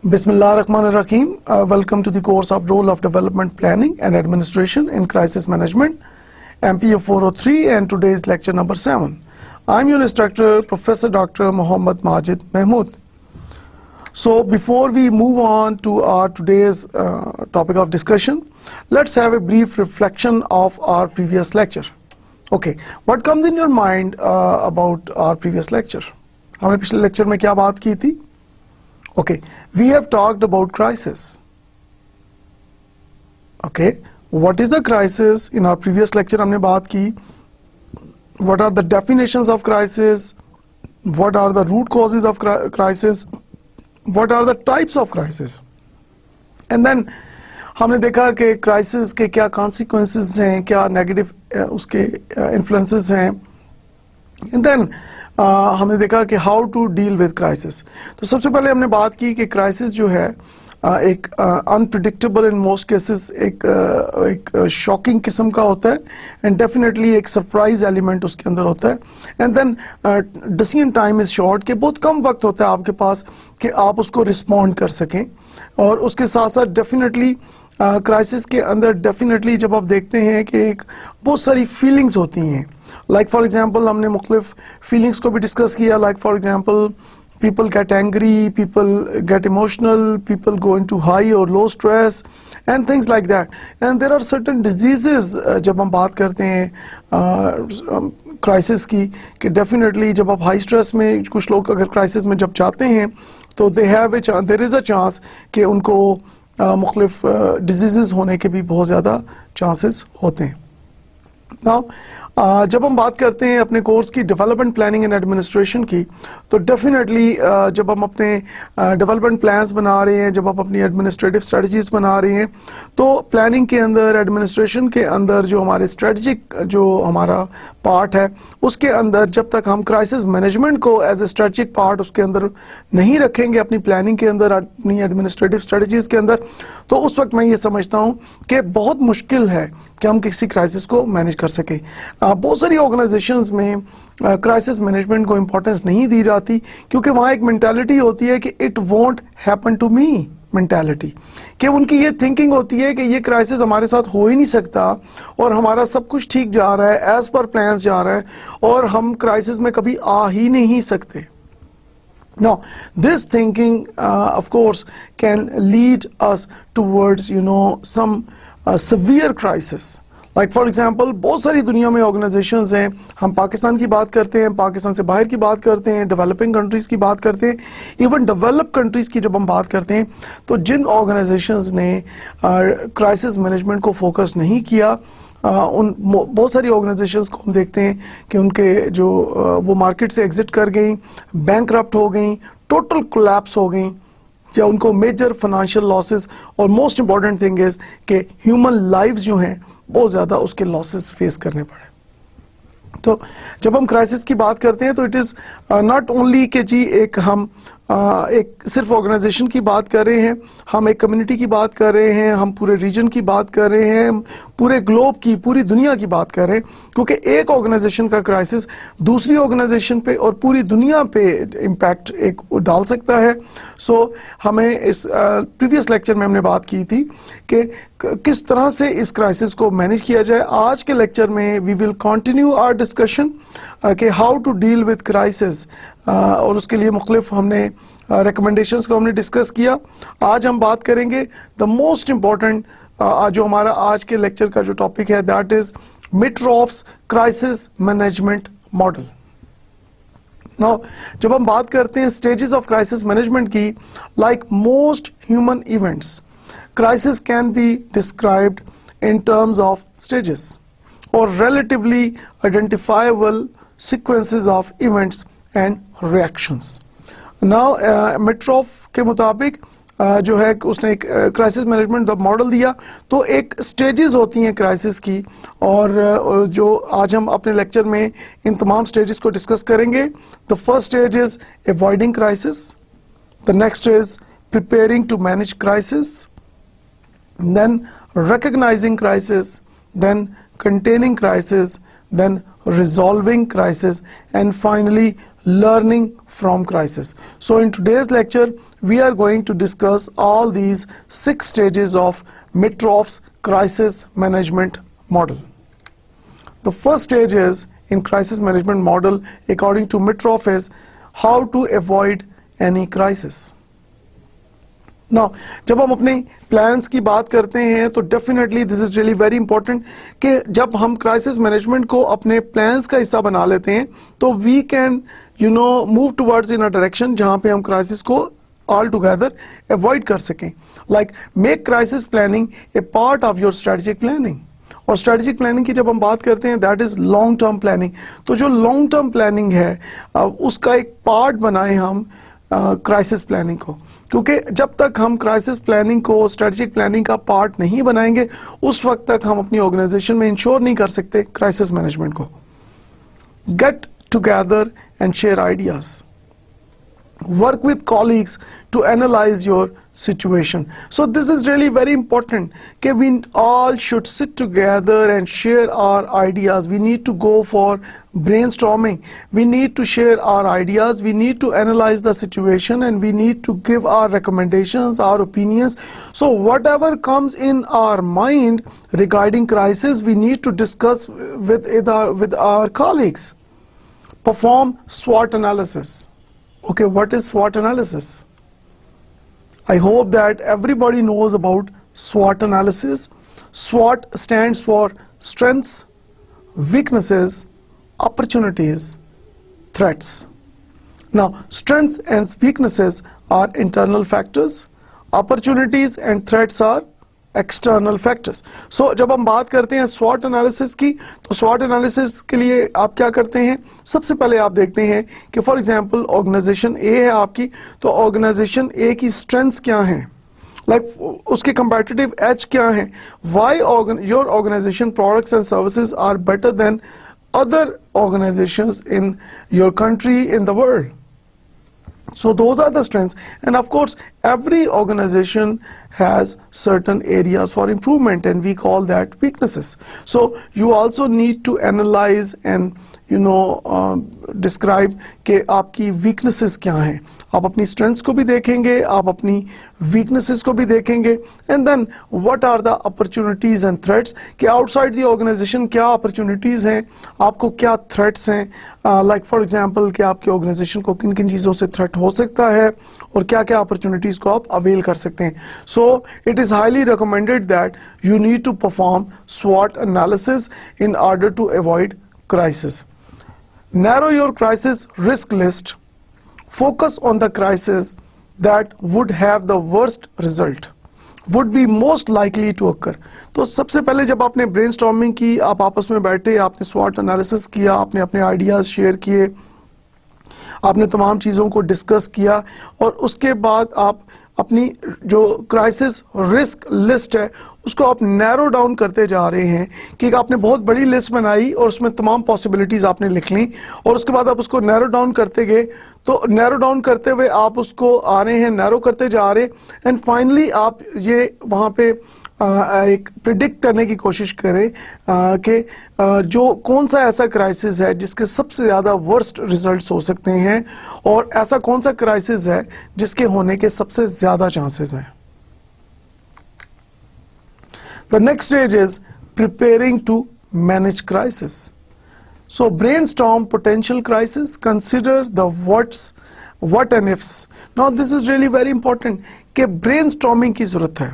Bismillahirrahmanirrahim. Welcome to the course of Role of Development Planning and Administration in Crisis Management, MPA403, and today's lecture number 7. I'm your instructor, Professor Dr. Muhammad Majid Mahmood. So before we move on to our today's topic of discussion, let's have a brief reflection of our previous lecture. Okay, what comes in your mind about our previous lecture? हमने पिछले lecture में क्या बात की थी? Okay, we have talked about crisis. Okay, what is a crisis? In our previous lecture हमने बात की what are the definitions of crisis, what are the root causes of crisis, what are the types of crisis, and then हमने देखा कि crisis के क्या consequences हैं, क्या negative उसके influences हैं, and then हमने देखा कि how to deal with crisis. तो सबसे पहले हमने बात की कि क्राइसिस जो है एक अनप्रिडिक्टेबल इन मोस्ट केसेस एक शॉकिंग किस्म का होता है एंड डेफिनेटली एक सरप्राइज एलिमेंट उसके अंदर होता है. And then decision time is short, कि बहुत कम वक्त होता है आपके पास कि आप उसको रिस्पॉन्ड कर सकें. और उसके साथ साथ डेफिनेटली क्राइसिस के अंदर डेफिनेटली जब आप देखते हैं कि एक बहुत सारी फीलिंग्स होती हैं. लाइक फॉर एग्जांपल हमने मुख्तलिफ फीलिंग्स को भी डिस्कस किया. Like for example people get angry, people get emotional, people go into high or low stress and things like that. And there are certain diseases जब हम बात करते हैं crisis की, कि definitely जब आप high stress में कुछ लोग अगर crisis में जब जाते हैं तो they have a chance, there is a chance कि उनको मुख्तलिफ diseases होने के भी बहुत ज़्यादा chances होते हैं. Now जब हम बात करते हैं अपने कोर्स की डेवलपमेंट प्लानिंग एंड एडमिनिस्ट्रेशन की, तो डेफिनेटली जब हम अपने डेवलपमेंट प्लान्स बना रहे हैं, जब आप अपनी एडमिनिस्ट्रेटिव स्ट्रेटजीज बना रहे हैं, तो प्लानिंग के अंदर, एडमिनिस्ट्रेशन के अंदर जो हमारे स्ट्रेटजिक जो हमारा पार्ट है, उसके अंदर जब तक हम क्राइसिस मैनेजमेंट को एज ए स्ट्रेटजिक पार्ट उसके अंदर नहीं रखेंगे अपनी प्लानिंग के अंदर, अपनी एडमिनिस्ट्रेटिव स्ट्रेटजीज के अंदर, तो उस वक्त मैं ये समझता हूँ कि बहुत मुश्किल है कि हम किसी क्राइसिस को मैनेज कर सकें. बहुत सारी ऑर्गेनाइजेशंस में क्राइसिस मैनेजमेंट को इंपॉर्टेंस नहीं दी जाती, क्योंकि वहाँ एक मेंटालिटी होती है कि it won't happen to me mentality, कि उनकी ये थिंकिंग होती है कि ये क्राइसिस हमारे साथ हो ही नहीं सकता और हमारा सब कुछ ठीक जा रहा है, एज पर प्लान्स जा रहा है और हम क्राइसिस में कभी आ ही नहीं सकते. Now, this thinking, of course, can lead us towards, some severe crisis. Like for example, बहुत सारी दुनिया में ऑर्गेनाइजेशंस हैं. हम पाकिस्तान की बात करते हैं, पाकिस्तान से बाहर की बात करते हैं, डेवलपिंग कंट्रीज़ की बात करते हैं, इवन डेवलप कंट्रीज़ की जब हम बात करते हैं, तो जिन ऑर्गेनाइजेशंस ने क्राइसिस मैनेजमेंट को फोकस नहीं किया, उन बहुत सारी ऑर्गेनाइजेशंस को हम देखते हैं कि उनके जो वो मार्केट से एग्जिट कर गई, बैंकरप्ट हो गई, टोटल कोलैप्स हो गई, या उनको मेजर फाइनेंशियल लॉसेस, और मोस्ट इंपॉर्टेंट थिंग इज कि ह्यूमन लाइव्स जो हैं बहुत ज़्यादा उसके लॉसेस फेस करने पड़े. तो जब हम क्राइसिस की बात करते हैं तो इट इज़ नॉट ओनली कि जी एक हम एक सिर्फ ऑर्गेनाइजेशन की बात कर रहे हैं, हम एक कम्युनिटी की बात कर रहे हैं, हम पूरे रीजन की बात कर रहे हैं, पूरे ग्लोब की, पूरी दुनिया की बात कर रहे हैं, क्योंकि एक ऑर्गेनाइजेशन का क्राइसिस दूसरी ऑर्गेनाइजेशन पे और पूरी दुनिया पे इम्पैक्ट एक डाल सकता है. सो हमें इस प्रीवियस लेक्चर में हमने बात की थी कि किस तरह से इस क्राइसिस को मैनेज किया जाए. आज के लेक्चर में we will continue our discussion कि how to deal with crisis, और उसके लिए मुख्तलिफ हमने रिकमेंडेशंस को हमने डिस्कस किया. आज हम बात करेंगे द मोस्ट इम्पॉर्टेंट, जो हमारा आज के लेक्चर का जो टॉपिक है, that is Mitroff's crisis management model. Now जब हम बात करते हैं स्टेजेस ऑफ क्राइसिस मैनेजमेंट की, like most human events, crisis can be described in terms of stages or relatively identifiable sequences of events and reactions. Now, Mitroff के मुताबिक जो है उसने एक क्राइसिस मैनेजमेंट मॉडल दिया। तो एक स्टेजेस होती हैं क्राइसिस की, और जो आज हम अपने लेक्चर में इन तमाम स्टेजेस को डिस्कस करेंगे। The first stage is avoiding crisis, the next is preparing to manage crisis, then recognizing crisis, then containing crisis, then resolving crisis, and finally learning from crisis. So in today's lecture we are going to discuss all these 6 stages of Mitroff's crisis management model. The first stage is in crisis management model according to Mitroff is how to avoid any crisis. Now, जब हम अपने plans की बात करते हैं तो definitely this is really very important कि जब हम क्राइसिस मैनेजमेंट को अपने प्लान्स का हिस्सा बना लेते हैं तो we can move towards in a direction जहां पे हम क्राइसिस को ऑल टुगेदर अवॉइड कर सकें। Like make crisis planning A part of your strategic planning. और स्ट्रेटेजिक प्लानिंग की जब हम बात करते हैं that is long term planning. तो जो लॉन्ग टर्म प्लानिंग है उसका एक पार्ट बनाएं हम क्राइसिस प्लानिंग को, क्योंकि जब तक हम क्राइसिस प्लानिंग को स्ट्रेटेजिक प्लानिंग का पार्ट नहीं बनाएंगे उस वक्त तक हम अपनी ऑर्गेनाइजेशन में इंश्योर नहीं कर सकते क्राइसिस मैनेजमेंट को। Get together and share ideas, work with colleagues to analyze your situation. So this is really very important that we all should sit together and share our ideas. We need to go for brainstorming. We need to share our ideas. We need to analyze the situation and we need to give our recommendations, our opinions. So whatever comes in our mind regarding crisis, we need to discuss with our colleagues. Perform SWOT analysis. Okay, what is SWOT analysis? I hope that everybody knows about SWOT analysis. SWOT stands for strengths, weaknesses, opportunities, threats. Now, strengths and weaknesses are internal factors. Opportunities and threats are external factors. So जब हम बात करते हैं स्वॉट analysis की, तो स्वॉट analysis के लिए आप क्या करते हैं, सबसे पहले आप देखते हैं कि फॉर एग्जांपल ऑर्गेनाइजेशन ए है आपकी, तो ऑर्गेनाइजेशन ए की स्ट्रेंथ्स क्या हैं, लाइक उसके कंपेटिटिव एज क्या हैं, why your organization products and services are better than other organizations in your country in the world. So those are the strengths, and of course every organization has certain areas for improvement and we call that weaknesses. So you also need to analyze and describe कि आपकी weaknesses क्या हैं. आप अपनी strengths को भी देखेंगे, आप अपनी वीकनेसेस को भी देखेंगे, and then what are the opportunities and threats, कि आउटसाइड द ऑर्गेनाइजेशन क्या अपॉर्चुनिटीज हैं, आपको क्या थ्रेट्स हैं, लाइक फॉर एग्जांपल कि आपकी ऑर्गेनाइजेशन को किन किन चीज़ों से थ्रेट हो सकता है और क्या क्या अपॉर्चुनिटीज को आप अवेल कर सकते हैं. So it is highly recommended that you need to perform SWOT analysis in order to avoid crisis. Narrow your crisis risk list. Focus on the crisis that would have the worst result, would be most likely to occur. तो सबसे पहले जब आपने brainstorming की, आप आपस में बैठे, आपने SWOT एनालिसिस किया, आपने अपने आइडियाज शेयर किए, आपने तमाम चीज़ों को डिस्कस किया, और उसके बाद आप अपनी जो क्राइसिस रिस्क लिस्ट है उसको आप नैरो डाउन करते जा रहे हैं, कि आपने बहुत बड़ी लिस्ट बनाई और उसमें तमाम पॉसिबिलिटीज़ आपने लिख ली, और उसके बाद आप उसको नैरो डाउन करते गए. तो नैरो डाउन करते हुए आप उसको आ रहे हैं, नैरो करते जा रहे, एंड फाइनली आप ये वहाँ पे एक प्रिडिक्ट करने की कोशिश करें कि जो कौन सा ऐसा क्राइसिस है जिसके सबसे ज़्यादा वर्स्ट रिजल्ट्स हो सकते हैं, और ऐसा कौन सा क्राइसिस है जिसके होने के सबसे ज़्यादा चांसेस हैं. The next stage is preparing to manage crisis. So brainstorm potential crisis, consider the what and ifs. Now this is really very important कि brainstorming की ज़रूरत है.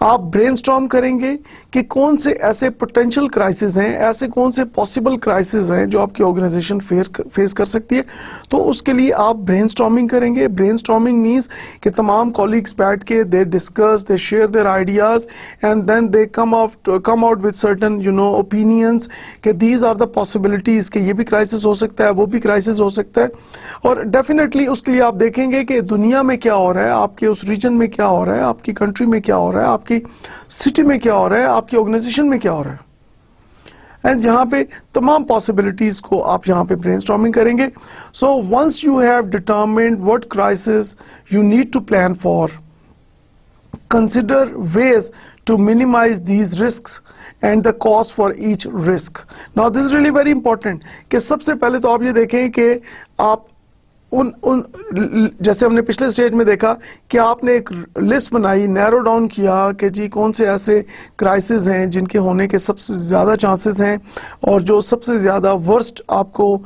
आप ब्रेनस्टॉर्म करेंगे कि कौन से ऐसे पोटेंशियल क्राइसिस हैं, ऐसे कौन से पॉसिबल क्राइसिस हैं जो आपकी ऑर्गेनाइजेशन फेस कर सकती है। तो उसके लिए आप ब्रेनस्टॉर्मिंग करेंगे। ब्रेनस्टॉर्मिंग मीन्स कि तमाम कॉलीग्स बैठ के they discuss, they share their ideas and then they come out with certain opinions कि दीज आर द पॉसिबिलिटीज कि ये भी क्राइसिस हो सकता है, वो भी क्राइसिस हो सकता है। और डेफिनेटली उसके लिए आप देखेंगे कि दुनिया में क्या हो रहा है, आपके उस रीजन में क्या हो रहा है, आपकी कंट्री में क्या हो रहा है, आपकी सिटी में क्या हो रहा है, आपकी ऑर्गेनाइजेशन में क्या हो रहा है, एंड जहां पे तमाम पॉसिबिलिटीज को आप यहां पे ब्रेनस्टॉर्मिंग करेंगे। So once you have determined what crisis you need to plan for, consider ways to minimize these risks and the cost for each risk. Now this is really very important कि सबसे पहले तो आप ये देखें कि आप उन जैसे हमने पिछले स्टेज में देखा कि आपने एक लिस्ट बनाई, नैरो डाउन किया कि जी कौन से ऐसे क्राइसिस हैं जिनके होने के सबसे ज़्यादा चांसेस हैं और जो सबसे ज़्यादा वर्स्ट आपको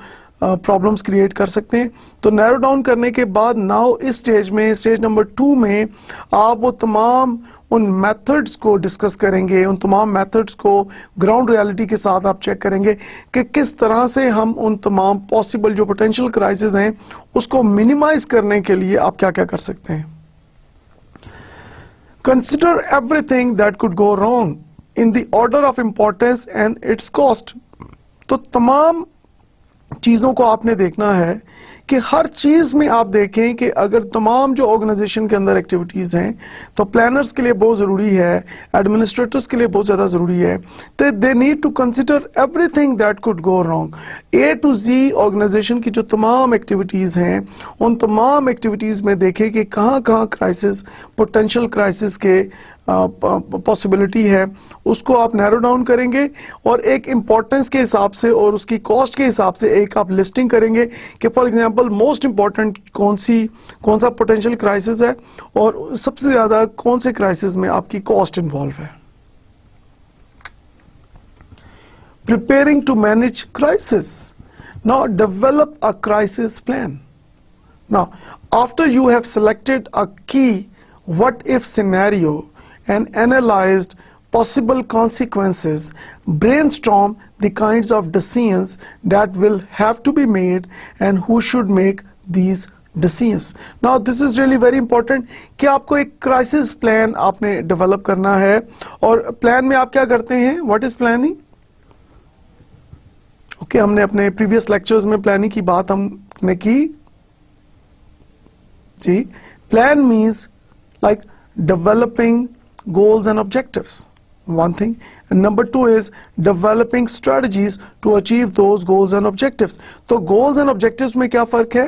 प्रॉब्लम्स क्रिएट कर सकते हैं। तो नैरो डाउन करने के बाद नाउ इस स्टेज में, स्टेज नंबर 2 में, आप वो तमाम उन मेथड्स को डिस्कस करेंगे, उन तमाम मेथड्स को ग्राउंड रियलिटी के साथ आप चेक करेंगे कि किस तरह से हम उन तमाम पॉसिबल जो पोटेंशियल क्राइसिस हैं उसको मिनिमाइज करने के लिए आप क्या क्या कर सकते हैं। Consider everything that could go wrong in the order of importance and it's cost. तो तमाम चीजों को आपने देखना है कि हर चीज में आप देखें कि अगर तमाम जो ऑर्गेनाइजेशन के अंदर एक्टिविटीज हैं तो प्लानर्स के लिए बहुत जरूरी है, एडमिनिस्ट्रेटर्स के लिए बहुत ज्यादा जरूरी है, तो they need to consider everything that could go wrong. A to Z organization की जो तमाम एक्टिविटीज हैं उन तमाम एक्टिविटीज में देखें कि कहाँ कहाँ क्राइसिस, पोटेंशियल क्राइसिस के पॉसिबिलिटी है, उसको आप नैरो डाउन करेंगे और एक इंपॉर्टेंस के हिसाब से और उसकी कॉस्ट के हिसाब से एक आप लिस्टिंग करेंगे कि फॉर एग्जांपल मोस्ट इंपॉर्टेंट कौन सा पोटेंशियल क्राइसिस है और सबसे ज्यादा कौन से क्राइसिस में आपकी कॉस्ट इन्वॉल्व है। Preparing to manage crisis, now develop a crisis plan. Now after you have selected a key what if scenario and analyzed possible consequences, brainstorm the kinds of decisions that will have to be made and who should make these decisions. Now this is really very important कि आपको एक crisis plan आपने develop करना है और plan में आप क्या करते हैं, what is planning? Okay, हमने अपने previous lectures में planning की बात हमने की जी। Plan means like developing goals and objectives, one thing, and number 2 is developing strategies to achieve those goals and objectives. तो goals and objectives में क्या फर्क है?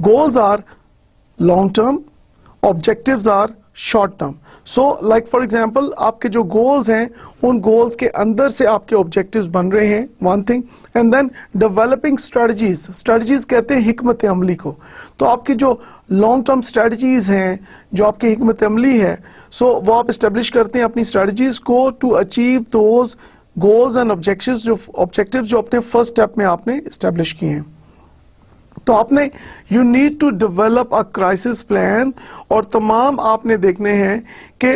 Goals are long term, objectives are short term. So like for example आपके जो goals हैं उन goals के अंदर से आपके objectives बन रहे हैं, one thing, and then developing strategies कहते हैं हिकमत अमली को। तो आपकी जो long term strategies हैं, जो आपकी हिकमत अमली है, so वो आप establish करते हैं अपनी strategies को to achieve those goals and objectives जो अपने first step में आपने establish किए हैं। तो आपने you need to develop a crisis plan और तमाम आपने देखने हैं कि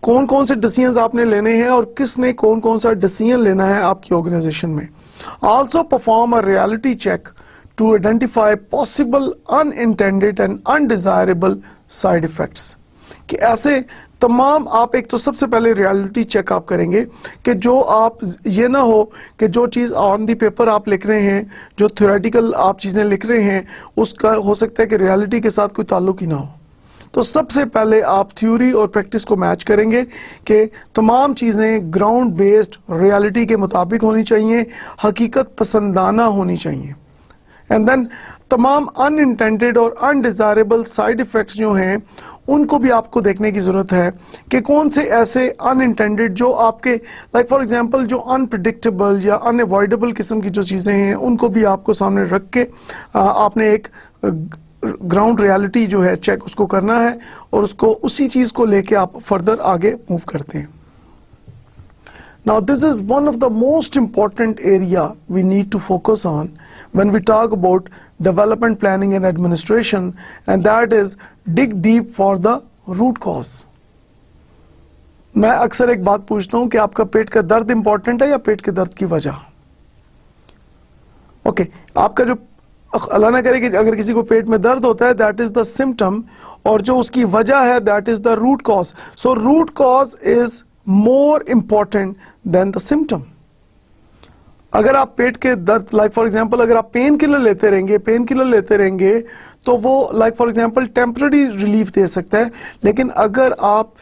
कौन कौन से डिसीजंस आपने लेने हैं और किसने कौन कौन सा डिसीजन लेना है आपकी ऑर्गेनाइजेशन में। Also perform a reality check to identify possible unintended and undesirable side effects. कि ऐसे तमाम आप एक तो सबसे पहले रियलिटी चेक आप करेंगे कि जो आप ये ना हो कि जो चीज़ ऑन दी पेपर आप लिख रहे हैं, जो थ्योरेटिकल आप चीज़ें लिख रहे हैं, उसका हो सकता है कि रियलिटी के साथ कोई ताल्लुक ही ना हो। तो सबसे पहले आप थ्योरी और प्रैक्टिस को मैच करेंगे कि तमाम चीज़ें ग्राउंड बेस्ड रियलिटी के मुताबिक होनी चाहिए, हकीकत पसंदाना होनी चाहिए। एंड देन तमाम अनइंटेंडेड और अनडिजायरेबल साइड इफेक्ट्स जो हैं उनको भी आपको देखने की जरूरत है कि कौन से ऐसे अनइंटेंडेड जो आपके लाइक फॉर एग्जांपल जो अनप्रिडिक्टेबल या अनअवॉइडेबल किस्म की जो चीज़ें हैं उनको भी आपको सामने रख के आपने एक ग्राउंड रियलिटी जो है चेक उसको करना है और उसको उसी चीज़ को लेके आप फर्दर आगे मूव करते हैं। Now this is one of the most important area we need to focus on when we talk about development planning and administration, and that is dig deep for the root cause. मैं अक्सर एक बात पूछता हूं कि आपका पेट का दर्द इंपॉर्टेंट है या पेट के दर्द की वजह? ओके, आपका जो अल्लाह ना करे कि अगर किसी को पेट में दर्द होता है, दैट इज द सिम्टम, और जो उसकी वजह है that is the root cause. So root cause is more important than the symptom. अगर आप पेट के दर्द, लाइक फॉर एग्जांपल अगर आप पेन किलर लेते रहेंगे तो वो like for example temporary relief दे सकता है, लेकिन अगर आप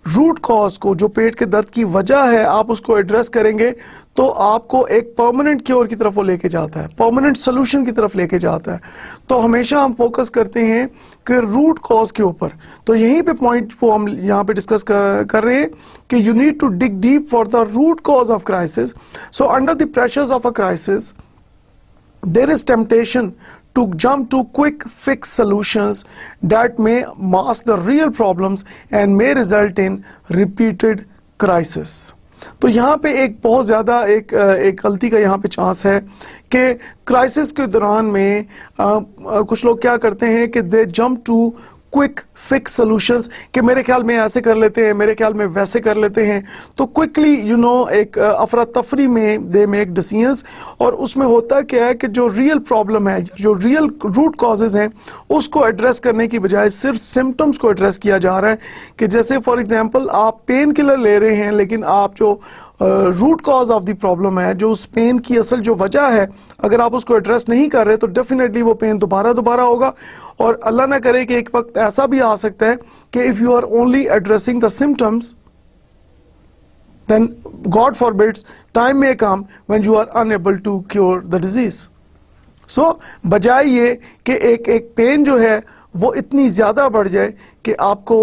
रूट कॉज को, जो पेट के दर्द की वजह है, आप उसको एड्रेस करेंगे तो आपको एक परमानेंट क्योर की तरफ वो लेके जाता है, परमानेंट सोल्यूशन की तरफ लेके जाता है. तो हमेशा हम फोकस करते हैं कि रूट कॉज के ऊपर. तो यहीं पे पॉइंट वो हम यहाँ पे डिस्कस कर रहे हैं कि you need to dig deep for the root cause of crisis. So under the pressures of a crisis there is temptation to jump to quick fix solutions that may mask the real problems and may result in repeated crisis. तो यहाँ पे एक बहुत ज़्यादा एक गलती का यहाँ पे चांस है कि क्राइसिस के दौरान में कुछ लोग क्या करते हैं कि they jump to quick fix solutions, कि मेरे ख्याल में ऐसे कर लेते हैं, मेरे ख्याल में वैसे कर लेते हैं. तो क्विकली एक अफरा तफरी में दे मेक डिसीजंस, और उसमें होता क्या है कि जो रियल प्रॉब्लम है, जो रियल रूट कॉजेज हैं, उसको एड्रेस करने की बजाय सिर्फ सिम्टम्स को एड्रेस किया जा रहा है. कि जैसे फॉर एग्जांपल आप पेन किलर ले रहे हैं, लेकिन आप जो root cause of the problem है, जो उस पेन की असल जो वजह है, अगर आप उसको एड्रेस नहीं कर रहे तो डेफिनेटली वो पेन दोबारा होगा. और अल्लाह ना करे कि एक वक्त ऐसा भी आ सकता है कि if you are only addressing the symptoms, then God forbids time may come when you are unable to cure the disease. So बजाय ये कि एक पेन जो है वो इतनी ज्यादा बढ़ जाए कि आपको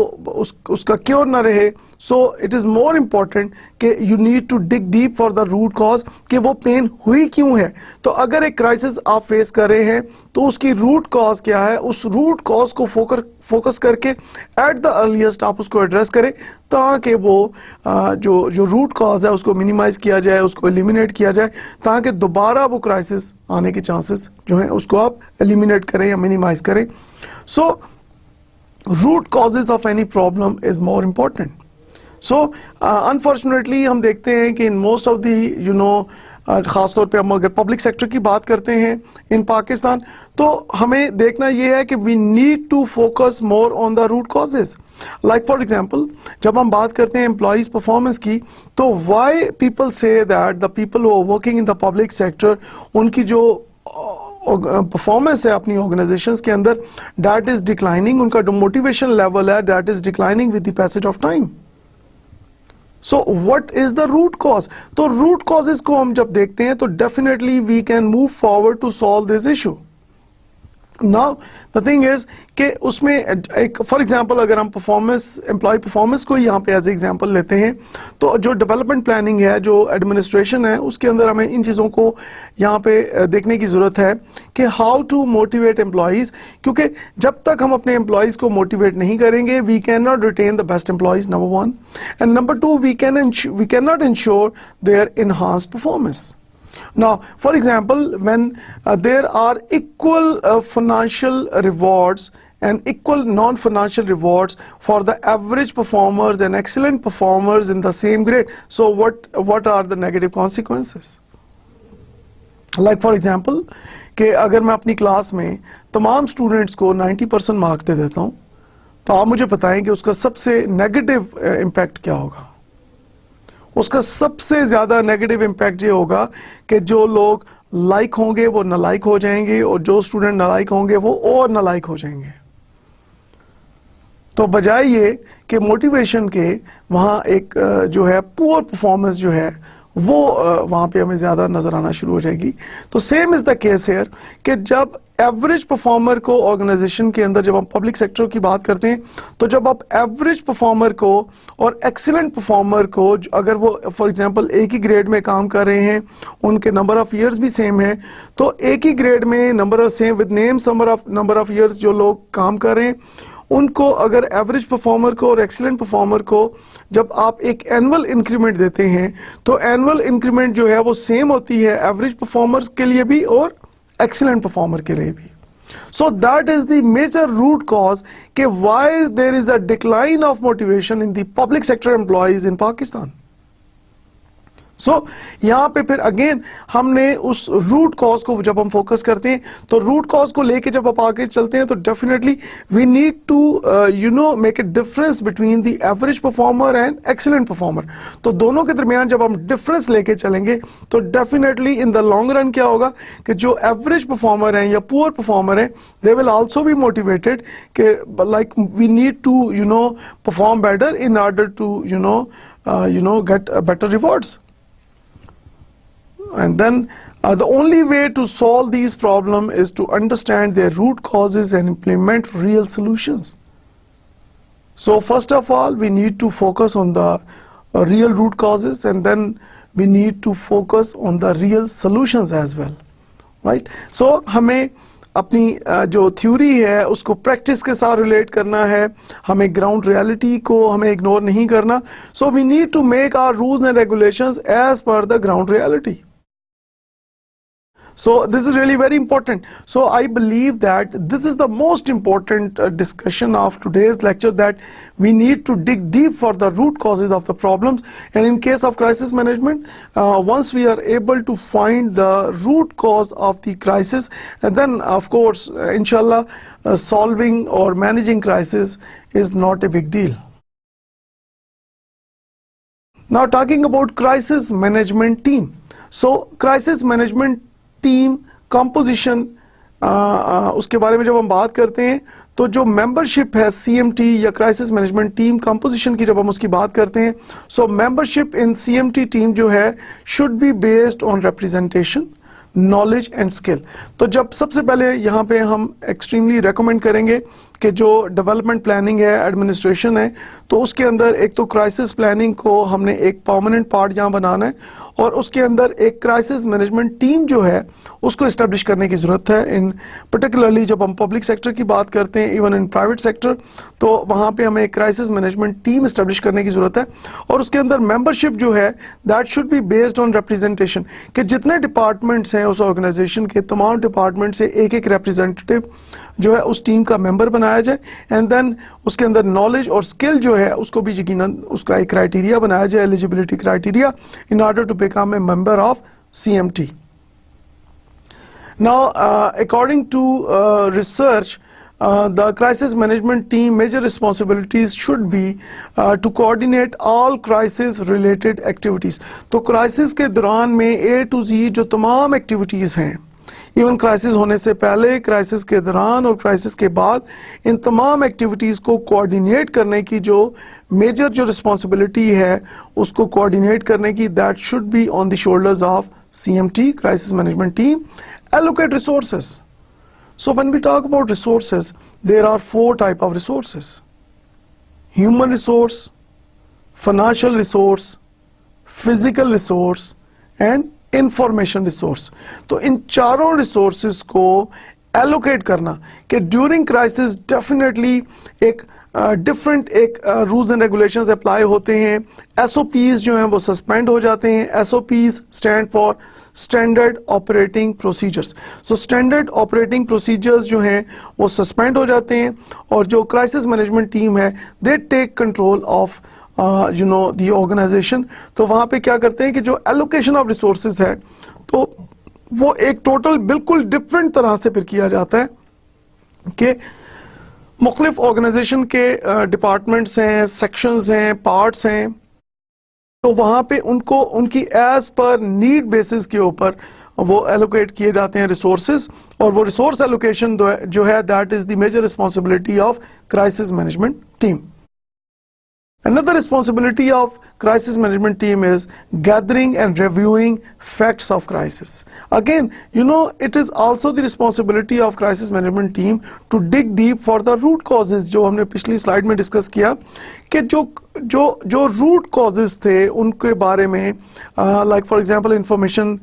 उसका क्योर ना रहे. So it is more important कि you need to dig deep for the root cause, कि वो पेन हुई क्यों है. तो अगर एक क्राइसिस आप फेस कर रहे हैं तो उसकी रूट कॉज क्या है, उस रूट कॉज को फोकस करके एट द अर्लीस्ट आप उसको एड्रेस करें, ताकि वो जो रूट कॉज है उसको मिनिमाइज किया जाए, उसको एलिमिनेट किया जाए, ताकि दोबारा वो क्राइसिस आने के चांसेस जो हैं उसको आप एलिमिनेट करें या मिनिमाइज करें. So, root causes of any problem is more important. So, unfortunately हम देखते हैं कि in most of the खास तौर पे हम अगर पब्लिक सेक्टर की बात करते हैं इन पाकिस्तान, तो हमें देखना ये है कि we need to focus more on the root causes. Like for example, जब हम बात करते हैं employees performance की, तो why people say that the people who are working in the public sector, उनकी जो परफॉर्मेंस है अपनी ऑर्गेनाइजेशंस के अंदर, दैट इज डिक्लाइनिंग, उनका जो मोटिवेशन लेवल है that is declining with the passage of time. So what is the root cause? तो रूट कॉजेज को हम जब देखते हैं तो definitely we can move forward to solve this issue. Now the thing is कि उसमें एक फॉर एग्जांपल अगर हम एम्प्लॉय परफॉर्मेंस को यहाँ पे एज एग्जांपल लेते हैं, तो जो डेवलपमेंट प्लानिंग है, जो एडमिनिस्ट्रेशन है, उसके अंदर हमें इन चीज़ों को यहाँ पे देखने की ज़रूरत है कि हाउ टू मोटिवेट एम्प्लॉयज़, क्योंकि जब तक हम अपने एम्प्लॉयज़ को मोटिवेट नहीं करेंगे we can not retain the best employees, number one. And number two, we can not ensure their enhanced performance. Now, for example, when there are equal financial rewards and equal non-financial rewards for the average performers and excellent performers in the same grade, so what are the negative consequences? Like for example, कि अगर मैं अपनी class में तमाम students को 90% marks दे देता हूँ, तो आप मुझे बताएं कि उसका सबसे नेगेटिव इम्पैक्ट क्या होगा. उसका सबसे ज्यादा नेगेटिव इम्पैक्ट ये होगा कि जो लोग लाइक होंगे वो नालायक हो जाएंगे, और जो स्टूडेंट नालायक होंगे वो और नालायक हो जाएंगे. तो बजाय ये कि मोटिवेशन के वहाँ एक जो है पुअर परफॉर्मेंस जो है वो वहाँ पे हमें ज़्यादा नज़र आना शुरू हो जाएगी. तो same is the case hair कि जब एवरेज परफॉर्मर को ऑर्गेनाइजेशन के अंदर, जब हम पब्लिक सेक्टर की बात करते हैं, तो जब आप एवरेज परफॉर्मर को और एक्सीलेंट परफॉर्मर को, अगर वो फॉर एग्जांपल एक ही ग्रेड में काम कर रहे हैं, उनके नंबर ऑफ ईयर्स भी सेम है, तो एक ही ग्रेड में number of same with name number of years जो लोग काम कर रहे हैं, उनको अगर एवरेज परफॉर्मर को और एक्सीलेंट परफॉर्मर को जब आप एक एनुअल इंक्रीमेंट देते हैं, तो एनुअल इंक्रीमेंट जो है वो सेम होती है एवरेज परफॉर्मर्स के लिए भी और एक्सीलेंट परफॉर्मर के लिए भी. So that is the major root cause कि why there is a decline of motivation in the public sector employees in Pakistan. So यहाँ पे फिर अगेन हमने उस रूट कॉज को जब हम फोकस करते हैं तो रूट कॉज को लेके जब आप आगे चलते हैं तो definitely we need to make a difference between the average performer and excellent performer. तो दोनों के दरमियान जब हम डिफरेंस लेके चलेंगे तो definitely in the long run क्या होगा कि जो एवरेज परफॉर्मर हैं या पुअर परफॉर्मर हैं they will also be motivated कि like we need to perform better in order to get better rewards. And then the only way to solve these problems is to understand their root causes and implement real solutions. So first of all, we need to focus on the real root causes, and then we need to focus on the real solutions as well, right? So हमें अपनी जो theory है उसको practice के साथ relate करना है, हमें ग्राउंड रियलिटी को हमें इग्नोर नहीं करना. So we need to make our rules and regulations as per the ground reality. So this is really very important. So I believe that this is the most important discussion of today's lecture, that we need to dig deep for the root causes of the problems. And in case of crisis management, once we are able to find the root cause of the crisis, and then of course inshallah solving or managing crisis is not a big deal. Now talking about crisis management team. So crisis management team composition उसके बारे में जब हम बात करते हैं तो जो मेंबरशिप है सीएमटी या क्राइसिस मैनेजमेंट टीम कंपोजिशन की जब हम उसकी बात करते हैं सो मेंबरशिप इन सीएमटी टीम जो है should be based on representation knowledge and skill. तो जब सबसे पहले यहाँ पे हम एक्सट्रीमली रेकमेंड करेंगे कि जो डेवलपमेंट प्लानिंग है एडमिनिस्ट्रेशन है तो उसके अंदर एक तो क्राइसिस प्लानिंग को हमने एक परमानेंट पार्ट यहाँ बनाना है और उसके अंदर एक क्राइसिस मैनेजमेंट टीम जो है उसको इस्टेब्लिश करने की जरूरत है. इन पर्टिकुलरली जब हम पब्लिक सेक्टर की बात करते हैं इवन इन प्राइवेट सेक्टर तो वहाँ पे हमें एक क्राइसिस मैनेजमेंट टीम इस्टेब्लिश करने की जरूरत है और उसके अंदर मेंबरशिप जो है that should be based on representation कि जितने डिपार्टमेंट्स हैं उस ऑर्गेनाइजेशन के तमाम डिपार्टमेंट से एक एक रिप्रेजेंटेटिव जो है उस टीम का मेंबर बनाया जाए एंड देन उसके अंदर नॉलेज और स्किल जो है उसको भी यकीनन उसका एक क्राइटेरिया बनाया जाए eligibility criteria in order to become a member of CMT. Now according to research the crisis management team major responsibilities should be to coordinate all crisis related activities. तो क्राइसिस के दौरान में A to Z जो तमाम activities हैं even crisis होने से पहले क्राइसिस के दौरान और क्राइसिस के बाद इन तमाम एक्टिविटीज को कोऑर्डिनेट करने की जो मेजर जो रिस्पॉन्सिबिलिटी है उसको कोऑर्डिनेट करने की that should be on the shoulders of CMT crisis management team. Allocate resources. So when we talk about resources there are 4 type of resources: human resource, financial resource, physical resource and information resource. तो इन चारों resources को allocate करना कि during crisis definitely एक different एक rules and regulations apply होते हैं. SOPs जो हैं वो सस्पेंड हो जाते हैं. SOPs stand for standard operating procedures. So standard operating procedures जो हैं वो सस्पेंड हो जाते हैं और जो क्राइसिस मैनेजमेंट टीम है they take control of the organization. तो वहां पे क्या करते हैं कि जो एलोकेशन ऑफ रिसोर्सेज है तो वो एक टोटल बिल्कुल डिफरेंट तरह से फिर किया जाता है कि मुख्तलिफ ऑर्गेनाइजेशन के डिपार्टमेंट्स हैं, सेक्शंस हैं, पार्ट्स हैं तो वहां पे उनको उनकी एज पर नीड बेसिस के ऊपर वो एलोकेट किए जाते हैं रिसोर्सेज और वो रिसोर्स एलोकेशन जो है that is the major responsibility of crisis management team. Another responsibility of crisis management team is gathering and reviewing facts of crisis. Again, it is also the responsibility of crisis management team to dig deep for the root causes. जो हमने पिछली slide में discuss किया कि जो root causes थे उनके बारे में like for example information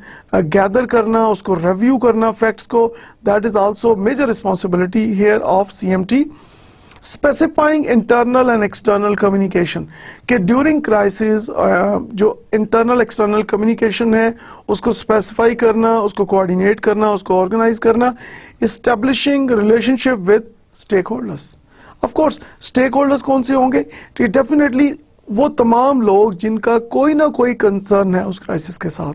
gather करना, उसको review करना facts को, that is also major responsibility here of CMT. Specifying internal and external communication, कि ड्यूरिंग क्राइसिस जो इंटरनल एक्सटर्नल कम्युनिकेशन है उसको स्पेसिफाई करना, उसको कोऑर्डिनेट करना, उसको ऑर्गेनाइज करना. Establishing relationship with stakeholders. Of course stakeholders कौन से होंगे? डेफिनेटली वो तमाम लोग जिनका कोई ना कोई कंसर्न है उस क्राइसिस के साथ.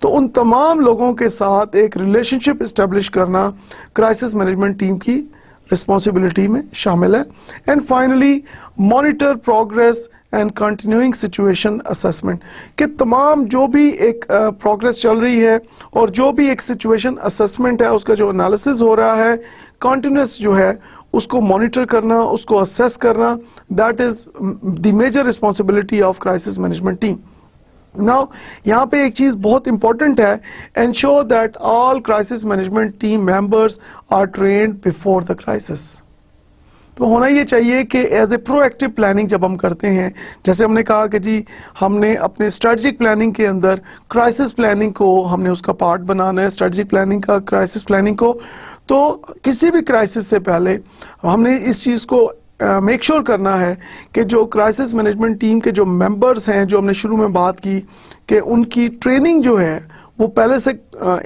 तो उन तमाम लोगों के साथ एक रिलेशनशिप इस्टेब्लिश करना क्राइसिस मैनेजमेंट टीम की रिस्पॉन्सिबिलिटी में शामिल है. And finally monitor progress and continuing situation assessment, कि तमाम जो भी एक प्रोग्रेस चल रही है और जो भी एक सिचुएशन असेसमेंट है उसका जो एनालिसिस हो रहा है, कंटिन्यूस जो है उसको मॉनिटर करना, उसको असेस करना, that is the major responsibility of crisis management team. Now यहाँ पे एक चीज बहुत इंपॉर्टेंट है, ensure that all crisis management team members are trained before the crisis. तो होना ये चाहिए कि एज ए प्रोएक्टिव प्लानिंग जब हम करते हैं, जैसे हमने कहा कि जी हमने अपने स्ट्रेटजिक प्लानिंग के अंदर क्राइसिस प्लानिंग को हमने उसका पार्ट बनाना है, स्ट्रेटजिक प्लानिंग का क्राइसिस प्लानिंग को. तो किसी भी क्राइसिस से पहले हमने इस चीज़ को मेक श्योर करना है कि जो क्राइसिस मैनेजमेंट टीम के जो मेंबर्स हैं, जो हमने शुरू में बात की कि उनकी ट्रेनिंग जो है वो पहले से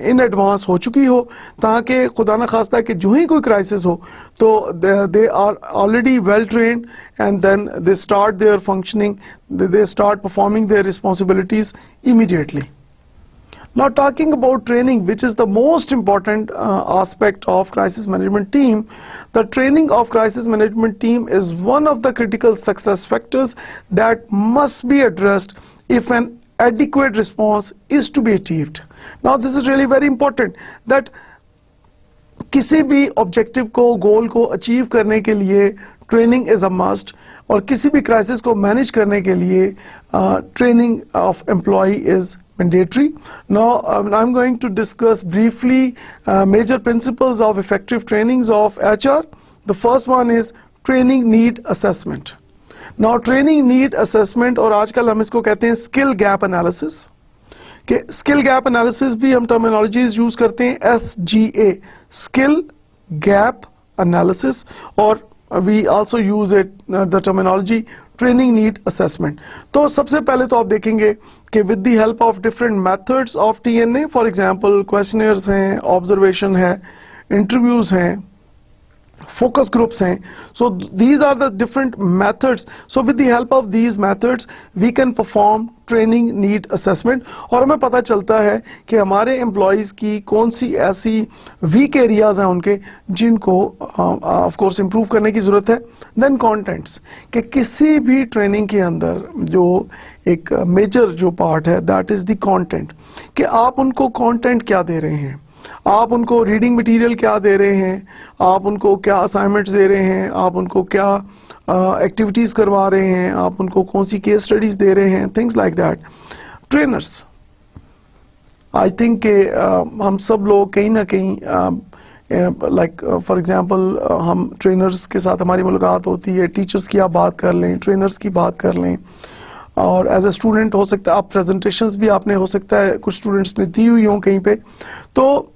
इन एडवांस हो चुकी हो, ताकि खुदा न खास्ता कि जो ही कोई क्राइसिस हो तो they are already well trained and then they start their functioning, they start performing their responsibilities immediately. Now talking about training, which is the most important aspect of crisis management team, the training of crisis management team is one of the critical success factors that must be addressed if an adequate response is to be achieved. Now this is really very important that किसी भी objective को, गोल को achieve करने के लिए training is a must, और किसी भी क्राइसिस को मैनेज करने के लिए training of employee is mandatory. Now I'm going to discuss briefly major principles of effective trainings of HR. The first one is training need assessment. Now training need assessment, और आजकल हम इसको कहते हैं skill gap analysis. कि skill gap analysis भी हम terminologies use करते हैं SGA, skill gap analysis, और we also use it the terminology training need assessment. तो सबसे पहले तो आप देखेंगे कि with the help of different methods of TNA, for example questioners हैं, ऑब्जर्वेशन है, इंटरव्यूज हैं, focus groups हैं. So these are the different methods. So with the help of these methods we can perform training need assessment, और हमें पता चलता है कि हमारे एम्प्लॉयज़ की कौन सी ऐसी वीक एरियाज हैं उनके जिनको ऑफ कोर्स इम्प्रूव करने की ज़रूरत है. देन कॉन्टेंट्स, कि किसी भी ट्रेनिंग के अंदर जो एक मेजर जो पार्ट है दैट इज़ द कॉन्टेंट, कि आप उनको कॉन्टेंट क्या दे रहे हैं, आप उनको रीडिंग मटेरियल क्या दे रहे हैं, आप उनको क्या असाइनमेंट्स दे रहे हैं, आप उनको क्या एक्टिविटीज़ करवा रहे हैं, आप उनको कौन सी केस स्टडीज़ दे रहे हैं, things like that. Trainers, I think के हम सब लोग कहीं ना कहीं लाइक फॉर एग्जांपल हम ट्रेनर्स के साथ हमारी मुलाकात होती है, टीचर्स की आप बात कर लें, ट्रेनर्स की बात कर लें, और एज ए स्टूडेंट हो सकता है आप प्रेजेंटेशंस भी आपने हो सकता है कुछ स्टूडेंट्स ने दी हुई हों कहीं पे. तो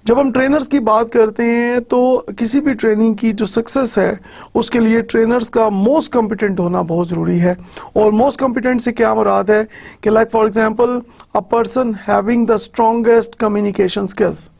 जब हम ट्रेनर्स की बात करते हैं तो किसी भी ट्रेनिंग की जो सक्सेस है उसके लिए ट्रेनर्स का मोस्ट कॉम्पिटेंट होना बहुत ज़रूरी है. और मोस्ट कॉम्पिटेंट से क्या मुराद है कि like for example a person having the strongest communication skills,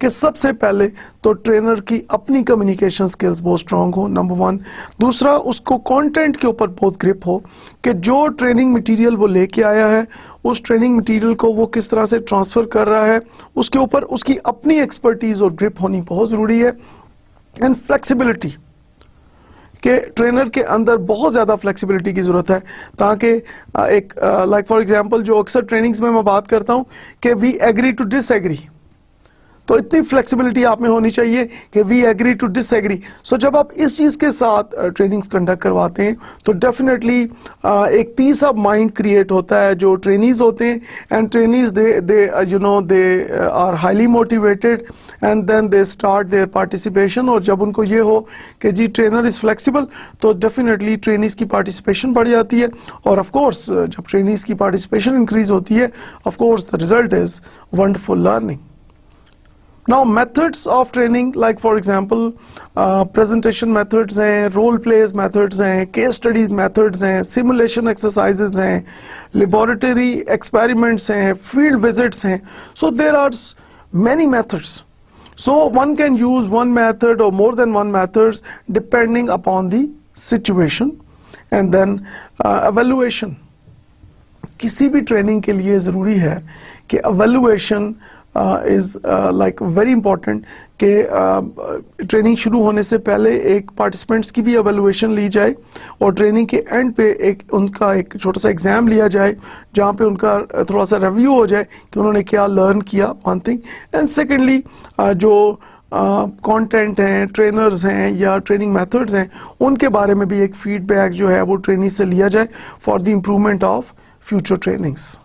कि सबसे पहले तो ट्रेनर की अपनी कम्युनिकेशन स्किल्स बहुत स्ट्रांग हो, नंबर वन. दूसरा, उसको कंटेंट के ऊपर बहुत ग्रिप हो, कि जो ट्रेनिंग मटेरियल वो लेके आया है उस ट्रेनिंग मटेरियल को वो किस तरह से ट्रांसफर कर रहा है, उसके ऊपर उसकी अपनी एक्सपर्टीज और ग्रिप होनी बहुत ज़रूरी है. एंड फ्लेक्सिबिलिटी, कि ट्रेनर के अंदर बहुत ज़्यादा फ्लेक्सिबिलिटी की ज़रूरत है, ताकि एक लाइक फॉर एग्जांपल जो अक्सर ट्रेनिंग्स में मैं बात करता हूँ कि वी एग्री टू डिसएग्री, तो इतनी फ्लेक्सिबिलिटी आप में होनी चाहिए कि वी एग्री टू डिसएग्री. सो जब आप इस चीज़ के साथ ट्रेनिंग्स कंडक्ट करवाते हैं तो डेफिनेटली एक पीस ऑफ माइंड क्रिएट होता है जो ट्रेनीज होते हैं. And trainees they are highly motivated and then they start their participation. और जब उनको ये हो कि जी ट्रेनर इज़ फ्लेक्सिबल तो डेफिनेटली ट्रेनीज की पार्टिसिपेशन बढ़ जाती है. और ऑफ कोर्स जब ट्रेनीज की पार्टिसिपेशन इंक्रीज होती है, of course the result is wonderful learning. Now methods of training, like for example presentation methods हैं, role plays methods हैं, case study methods हैं, simulation exercises हैं, laboratory experiments हैं, field visits हैं. So there are many methods. So one can use one method or more than one methods depending upon the situation. And then evaluation. किसी भी training के लिए ज़रूरी है कि evaluation is like very important कि training शुरू होने से पहले एक पार्टिसिपेंट्स की भी evaluation ली जाए और ट्रेनिंग के एंड पे उनका एक छोटा सा एग्जाम लिया जाए जहाँ पे उनका थोड़ा सा रिव्यू हो जाए कि उन्होंने क्या लर्न किया, वन थिंग. एंड सेकेंडली जो कंटेंट हैं, ट्रेनर्स हैं या ट्रेनिंग मेथड्स हैं, उनके बारे में भी एक फीडबैक जो है वो ट्रेनिंग से लिया जाए for the improvement of future trainings.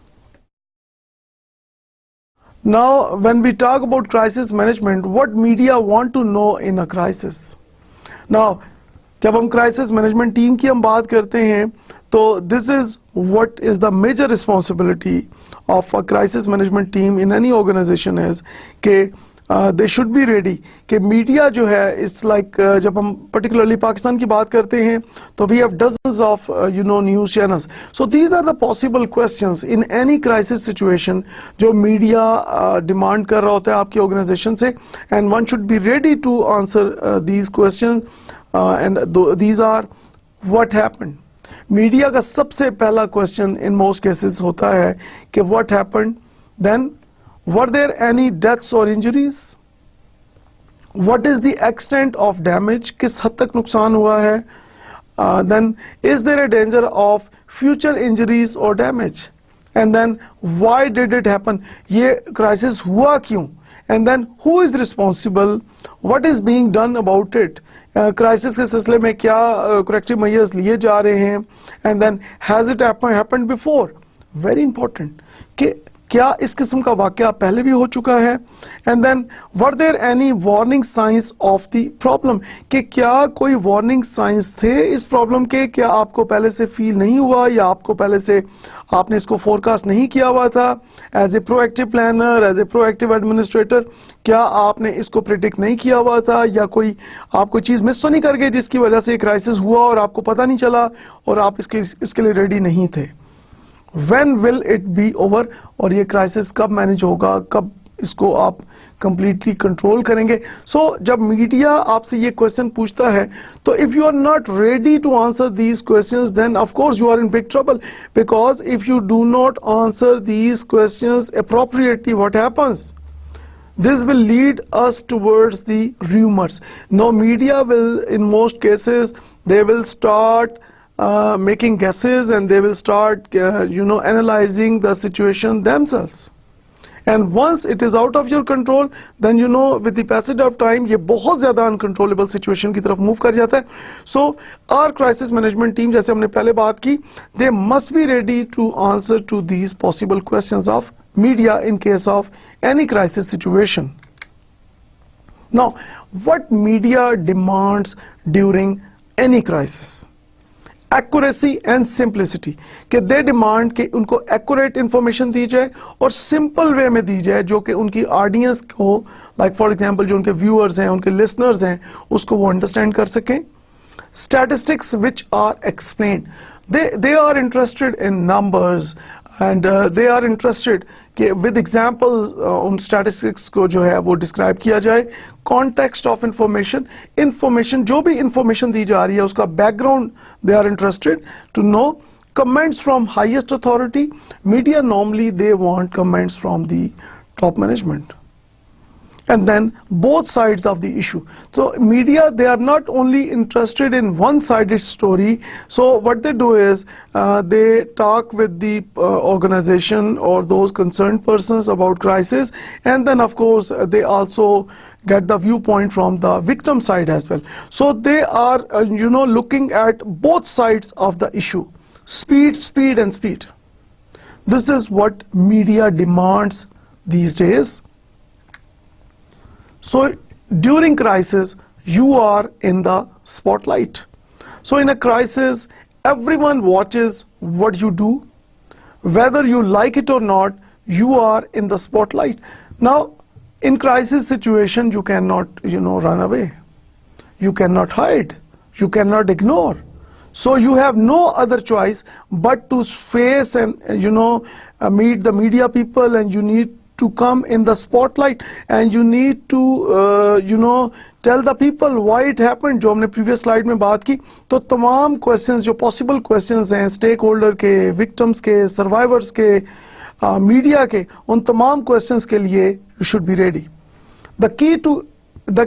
Now, when we talk about crisis management, what media want to know in a crisis? Now, जब हम crisis management team की हम बात करते हैं, तो this is what is the major responsibility of a crisis management team in any organization is कि they should be ready कि मीडिया जो है it's like जब हम particularly पाकिस्तान की बात करते हैं तो we have dozens of news channels. So these are the possible questions in any crisis situation जो मीडिया demand कर रहा होता है आपकी organization से, and one should be ready to answer these questions and these are what happened. Media का सबसे पहला क्वेश्चन इन मोस्ट केसेस होता है कि what happened, then were there any deaths or injuries, what is the extent of damage, किस हद तक नुकसान हुआ है, then is there a danger of future injuries or damage, and then why did it happen, ये crisis हुआ क्यों, and then who is responsible, what is being done about it, crisis के सिलसिले में क्या corrective measures लिए जा रहे हैं, and then has it happened before, very important कि क्या इस किस्म का वाकया पहले भी हो चुका है, and then were there any warning signs of the problem कि क्या कोई वार्निंग साइंस थे इस प्रॉब्लम के, क्या आपको पहले से फील नहीं हुआ या आपको पहले से आपने इसको फोरकास्ट नहीं किया हुआ था, as a proactive planner, as a proactive administrator क्या आपने इसको प्रिडिक्ट नहीं किया हुआ था, या कोई आप कोई चीज़ मिस तो नहीं कर गए जिसकी वजह से क्राइसिस हुआ और आपको पता नहीं चला और आप इसके लिए रेडी नहीं थे. When will it be over, और ये क्राइसिस कब मैनेज होगा, कब इसको आप कंप्लीटली कंट्रोल करेंगे. सो जब मीडिया आपसे ये क्वेश्चन पूछता है तो if you are not ready to answer these questions then of course you are in big trouble, because if you do not answer these questions appropriately, what happens? This will lead us towards the rumors. Now media will, in most cases, they will start making guesses and they will start analyzing the situation themselves, and once it is out of your control then with the passage of time ये बहुत ज़्यादा uncontrollable situation की तरफ move कर जाता है. So our crisis management team, जैसे हमने पहले बात की, they must be ready to answer to these possible questions of media in case of any crisis situation. Now what media demands during any crisis? Accuracy and simplicity कि they demand कि उनको accurate information दी जाए और simple way में दी जाए जो कि उनकी ऑडियंस को, लाइक फॉर एग्जांपल जो उनके व्यूअर्स हैं, उनके लिसनर्स हैं, उसको वो अंडरस्टैंड कर सकें. Statistics which are explained, they are interested in numbers and they are interested कि with examples उन statistics को जो है वो describe किया जाए. Context of information, information जो भी information दी जा रही है उसका background they are interested to know. Comments from highest authority, media normally they want comments from the top management. And then both sides of the issue. So media, they are not only interested in one-sided story. So what they do is they talk with the organization or those concerned persons about crisis, and then of course they also get the viewpoint from the victim side as well. So they are looking at both sides of the issue. Speed and speed. This is what media demands these days. So during crisis you are in the spotlight. So in a crisis everyone watches what you do, whether you like it or not, you are in the spotlight. Now In crisis situation, you cannot, run away. You cannot hide. You cannot ignore. So you have no other choice but to face and, meet the media people, and you need to come in the spotlight, and you need to, tell the people why it happened. जो हमने previous slide में बात की, तो तमाम questions जो possible questions हैं stakeholder के, victims के, survivors के, media के, उन तमाम questions के लिए you should be ready. The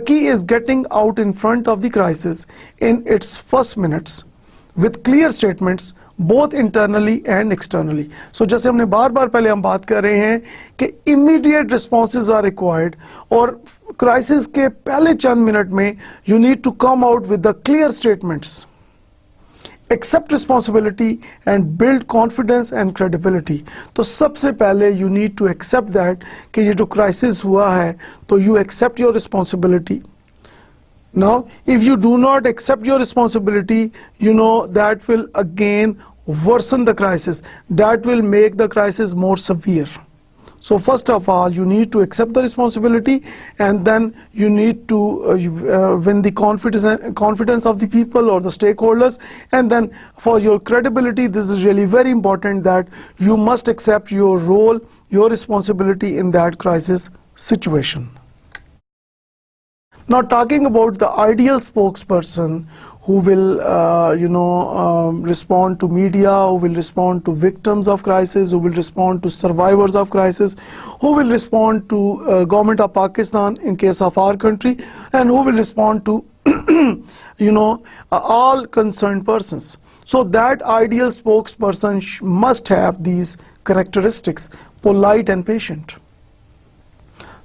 key is getting out in front of the crisis in its first minutes with clear statements both internally and externally. So जैसे हमने बार बार पहले हम बात कर रहे हैं कि immediate responses are required, और crisis के पहले चंद मिनट में you need to come out with the clear statements, accept responsibility and build confidence and credibility. तो सबसे पहले you need to accept that कि ये जो crisis हुआ है, तो you accept your responsibility. Now, if you do not accept your responsibility, that will again worsen the crisis. That will make the crisis more severe. So first of all, you need to accept the responsibility, and then you need to win the confidence of the people or the stakeholders. And then for your credibility, this is really very important, that you must accept your role, your responsibility in that crisis situation. Now, talking about the ideal spokesperson who will, respond to media, who will respond to victims of crisis, who will respond to survivors of crisis, who will respond to government of Pakistan in case of our country, and who will respond to, all concerned persons. So that ideal spokesperson must have these characteristics: polite and patient.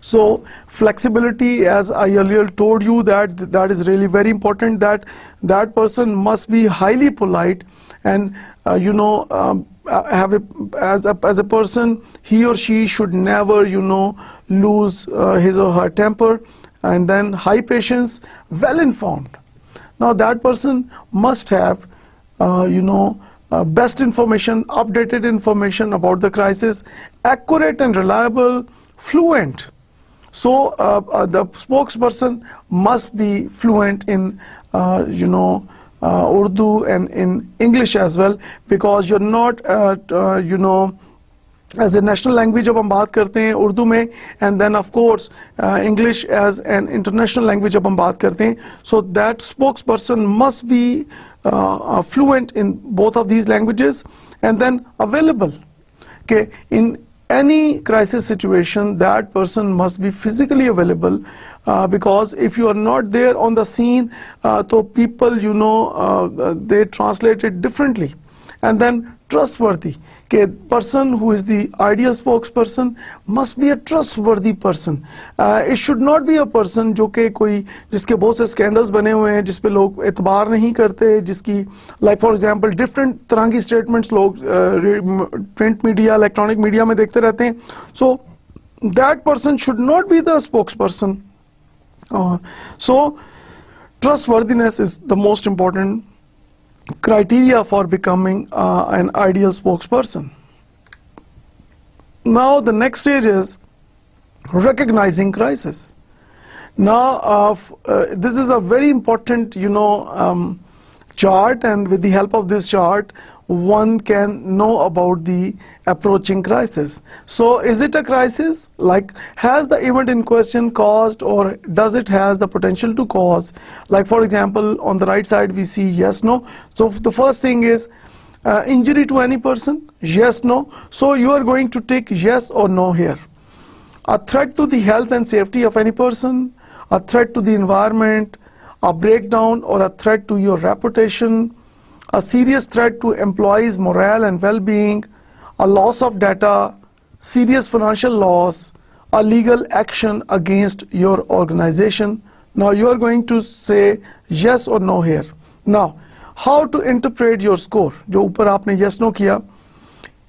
So flexibility, as I earlier told you, that is really very important, that person must be highly polite, and have as a person, he or she should never lose his or her temper. And then high patience, well informed. Now that person must have best information, updated information about the crisis, accurate and reliable, fluent. So the spokesperson must be fluent in Urdu and in English as well, because you're not as a national language जब हम बात करते हैं उर्दू में, and then of course English as an international language जब हम बात करते हैं, so that spokesperson must be fluent in both of these languages, and then available. Okay, in any crisis situation, that person must be physically available, because if you are not there on the scene, so people they translate it differently. And then trustworthy. Okay, person who is the ideal spokesperson must be a trustworthy person. It should not be a person जो कि कोई जिसके बहुत से scandals बने हुए हैं, जिस पे लोग एतबार नहीं करते, जिसकी like for example different तरह की statements लोग print media, electronic media में देखते रहते हैं. So that person should not be the spokesperson. So trustworthiness is the most important criteria for becoming an ideal spokesperson. Now the next stage is recognizing crisis. Now this is a very important chart, and with the help of this chart one can know about the approaching crisis. So is it a crisis? Like, has the event in question caused, or does it has the potential to cause? Like for example, on the right side we see yes, no. So the first thing is injury to any person, yes, no. So you are going to take yes or no here. A threat to the health and safety of any person, a threat to the environment, a breakdown or a threat to your reputation, a serious threat to employees' morale and well-being, a loss of data, serious financial loss, a legal action against your organization. Now you are going to say yes or no here. Now, how to interpret your score? जो ऊपर आपने yes no किया.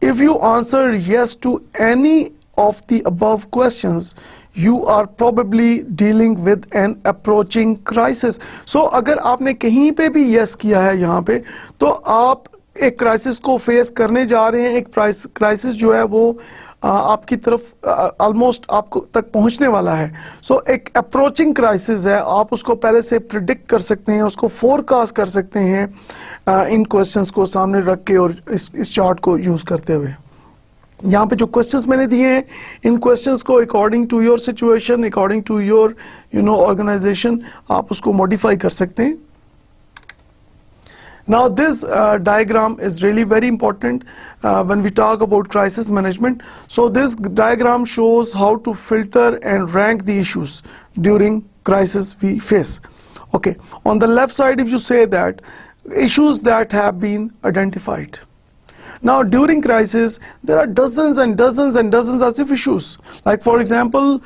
If you answer yes to any of the above questions, you are probably dealing with an approaching crisis. So अगर आपने कहीं पे भी yes किया है यहाँ पे, तो आप एक crisis को face करने जा रहे हैं. एक crisis जो है वो आपकी तरफ ऑलमोस्ट आपको तक पहुंचने वाला है. सो एक अप्रोचिंग क्राइसिस है, आप उसको पहले से प्रिडिक्ट कर सकते हैं, उसको फोरकास्ट कर सकते हैं इन क्वेश्चंस को सामने रख के और इस चार्ट को यूज करते हुए. यहाँ पे जो क्वेश्चंस मैंने दिए हैं, इन क्वेश्चंस को according to your situation, according to your organization आप उसको मॉडिफाई कर सकते हैं. Now this diagram is really very important when we talk about crisis management. So this diagram shows how to filter and rank the issues during crisis we face. Okay, on the left side if you say that issues that have been identified. Now during crisis there are dozens and dozens and dozens of issues, like for example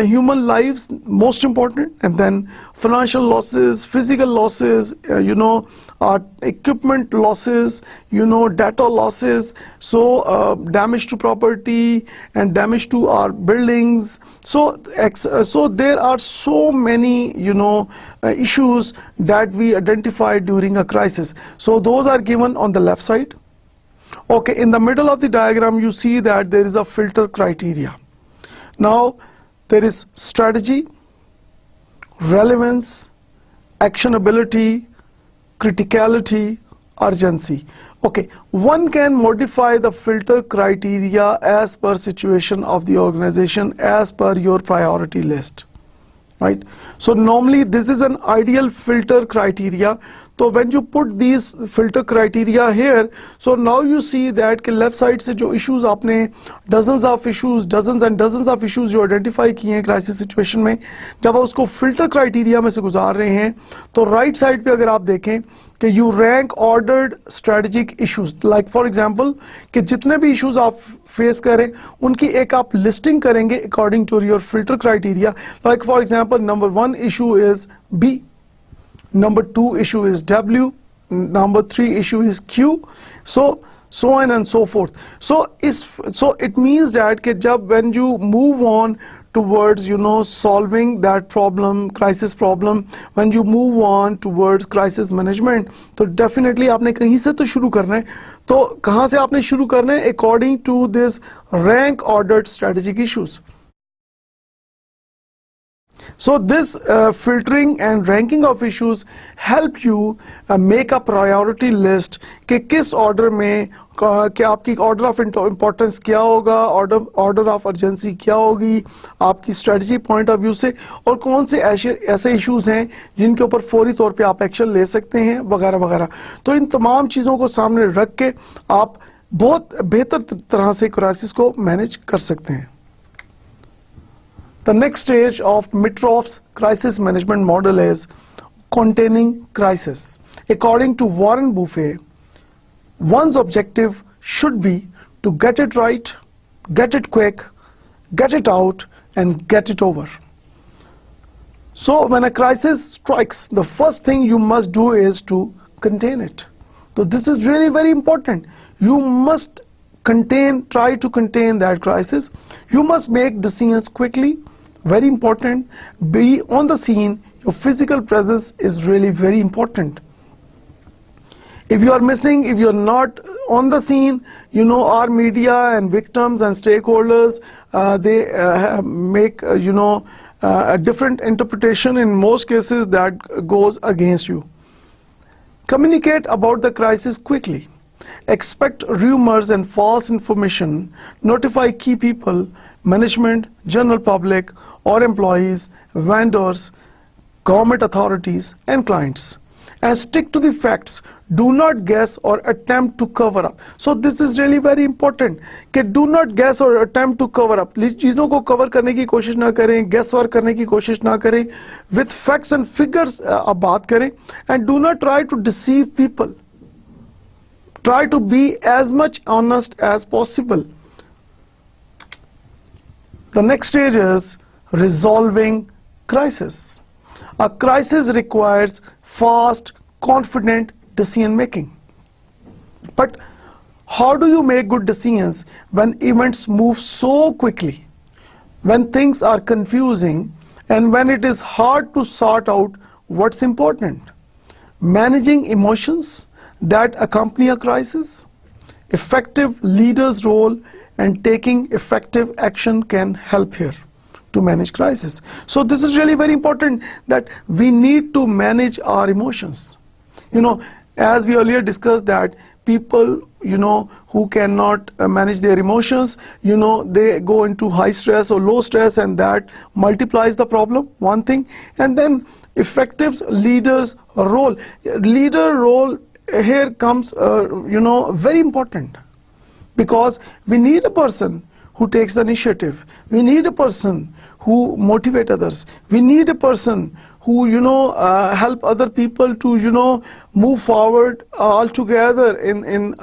human lives most important, and then financial losses, physical losses, equipment losses, data losses, so damage to property and damage to our buildings. So there are so many issues that we identify during a crisis. So those are given on the left side. Okay, in the middle of the diagram you see that there is a filter criteria. Now there is strategy, relevance, actionability, criticality, urgency. Okay, one can modify the filter criteria as per situation of the organization, as per your priority list, right? So normally this is an ideal filter criteria. So when you put these filter criteria here, so now you see that कि left side से जो issues आपने dozens and dozens of issues जो identify किए हैं crisis situation में, जब आप उसको filter criteria में से गुजार रहे हैं, तो right side पे अगर आप देखें कि you rank ordered strategic issues, like for example कि जितने भी issues आप face करें उनकी एक आप listing करेंगे according to your filter criteria. Like for example, number 1 issue is B, number 2 issue is W, number 3 issue is Q, so on and so forth. So it means that कि जब when you move on towards solving that problem, crisis problem, when you move on towards crisis management, तो definitely आपने कहीं से तो शुरू करना है. तो कहाँ से आपने शुरू करना है? According to this rank ordered strategic issues. So this filtering and ranking of issues help you make a priority list कि किस order में क्या आपकी order of importance क्या होगा, order of urgency क्या होगी आपकी strategy point of view से, और कौन से ऐसे issues हैं जिनके ऊपर फौरी तौर पे आप action ले सकते हैं वगैरह वगैरह. तो इन तमाम चीज़ों को सामने रख के आप बहुत बेहतर तरह से crisis को manage कर सकते हैं. The next stage of Mitroff's crisis management model is containing crisis. According to Warren Buffett, one's objective should be to get it right, get it quick, get it out, and get it over. So when a crisis strikes, the first thing you must do is to contain it. So this is really very important. You must try to contain that crisis. You must make decisions quickly. Very important. Be on the scene. Your physical presence is really very important. If you are missing, if you are not on the scene, our media and victims and stakeholders, they make a different interpretation in most cases that goes against you. Communicate about the crisis quickly. Expect rumors and false information. Notify key people, management, general public, or employees, vendors, government authorities, and clients. And stick to the facts. Do not guess or attempt to cover up. So this is really very important. कि do not guess or attempt to cover up. चीज़ों को cover करने की कोशिश ना करें, guess work करने की कोशिश ना करें. With facts and figures आप बात करें. And do not try to deceive people. Try to be as much honest as possible. The next stage is resolving crisis. A crisis requires fast, confident decision making. But how do you make good decisions when events move so quickly, when things are confusing, and when it is hard to sort out what's important? Managing emotions that accompany a crisis. Effective leaders' role and taking effective action can help here to manage crisis. So this is really very important, that we need to manage our emotions. As we earlier discussed, that people, who cannot manage their emotions, they go into high stress or low stress, and that multiplies the problem, one thing. And then effective leaders role. Leader role here comes, very important, because we need a person who takes the initiative. We need a person who motivates others. We need a person who, help other people to, move forward all together in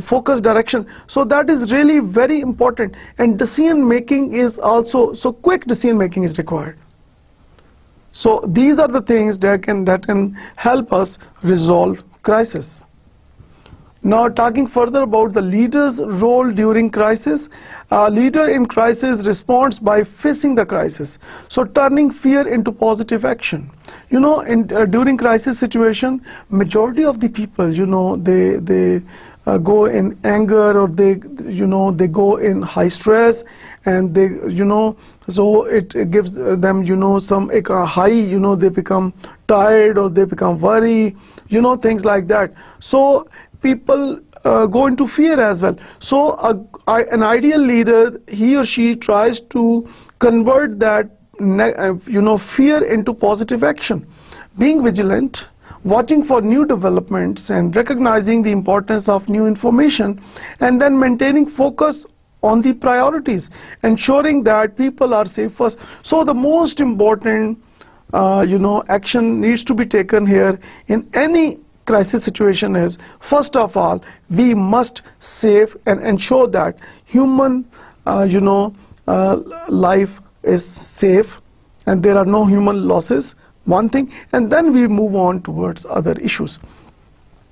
focused direction. So that is really very important. And decision making is also, so quick decision making is required. So these are the things that can help us resolve crisis. Now, talking further about the leader's role during crisis, a leader in crisis responds by facing the crisis, so turning fear into positive action. During crisis situation, majority of the people, they go in anger, or they go in high stress, and they, so it gives them, some high, they become tired, or they become worry, things like that. So people go into fear as well. So an ideal leader, he or she tries to convert that fear into positive action, being vigilant, watching for new developments, and recognizing the importance of new information, and then maintaining focus on the priorities, ensuring that people are safe first. So the most important action needs to be taken here in any crisis situation is, first of all, we must save and ensure that human life is safe and there are no human losses, one thing, and then we move on towards other issues.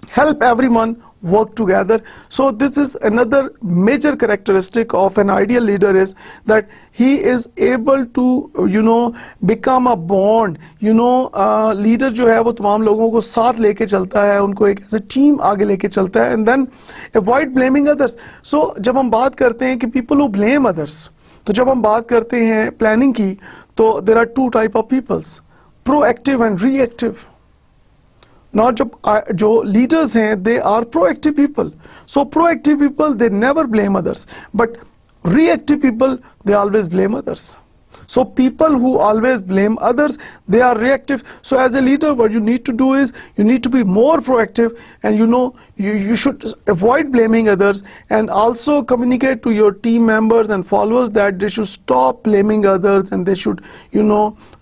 Help everyone work together. So this is another major characteristic of an ideal leader, is that he is able to become a bond. Leader जो है वो तमाम लोगों को साथ लेके चलता है, उनको एक ऐसे टीम आगे लेके चलता है, and then avoid blaming others. So जब हम बात करते हैं कि people who blame others, तो जब हम बात करते हैं planning की, तो there are two type of peoples, proactive and reactive. Now, जो leaders हैं, they are proactive people. So proactive people, they never blame others. But reactive people, they always blame others. So people who always blame others, they are reactive. So as a leader, what you need to do is, you need to be more proactive, and you should avoid blaming others, and also communicate to your team members and followers that they should stop blaming others, and they should,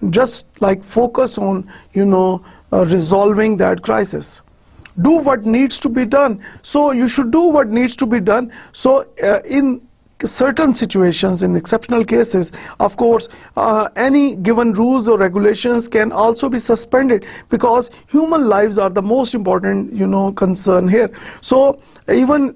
just like focus on, resolving that crisis. Do what needs to be done. So you should do what needs to be done. So in certain situations, in exceptional cases, of course, any given rules or regulations can also be suspended, because human lives are the most important, concern here. So even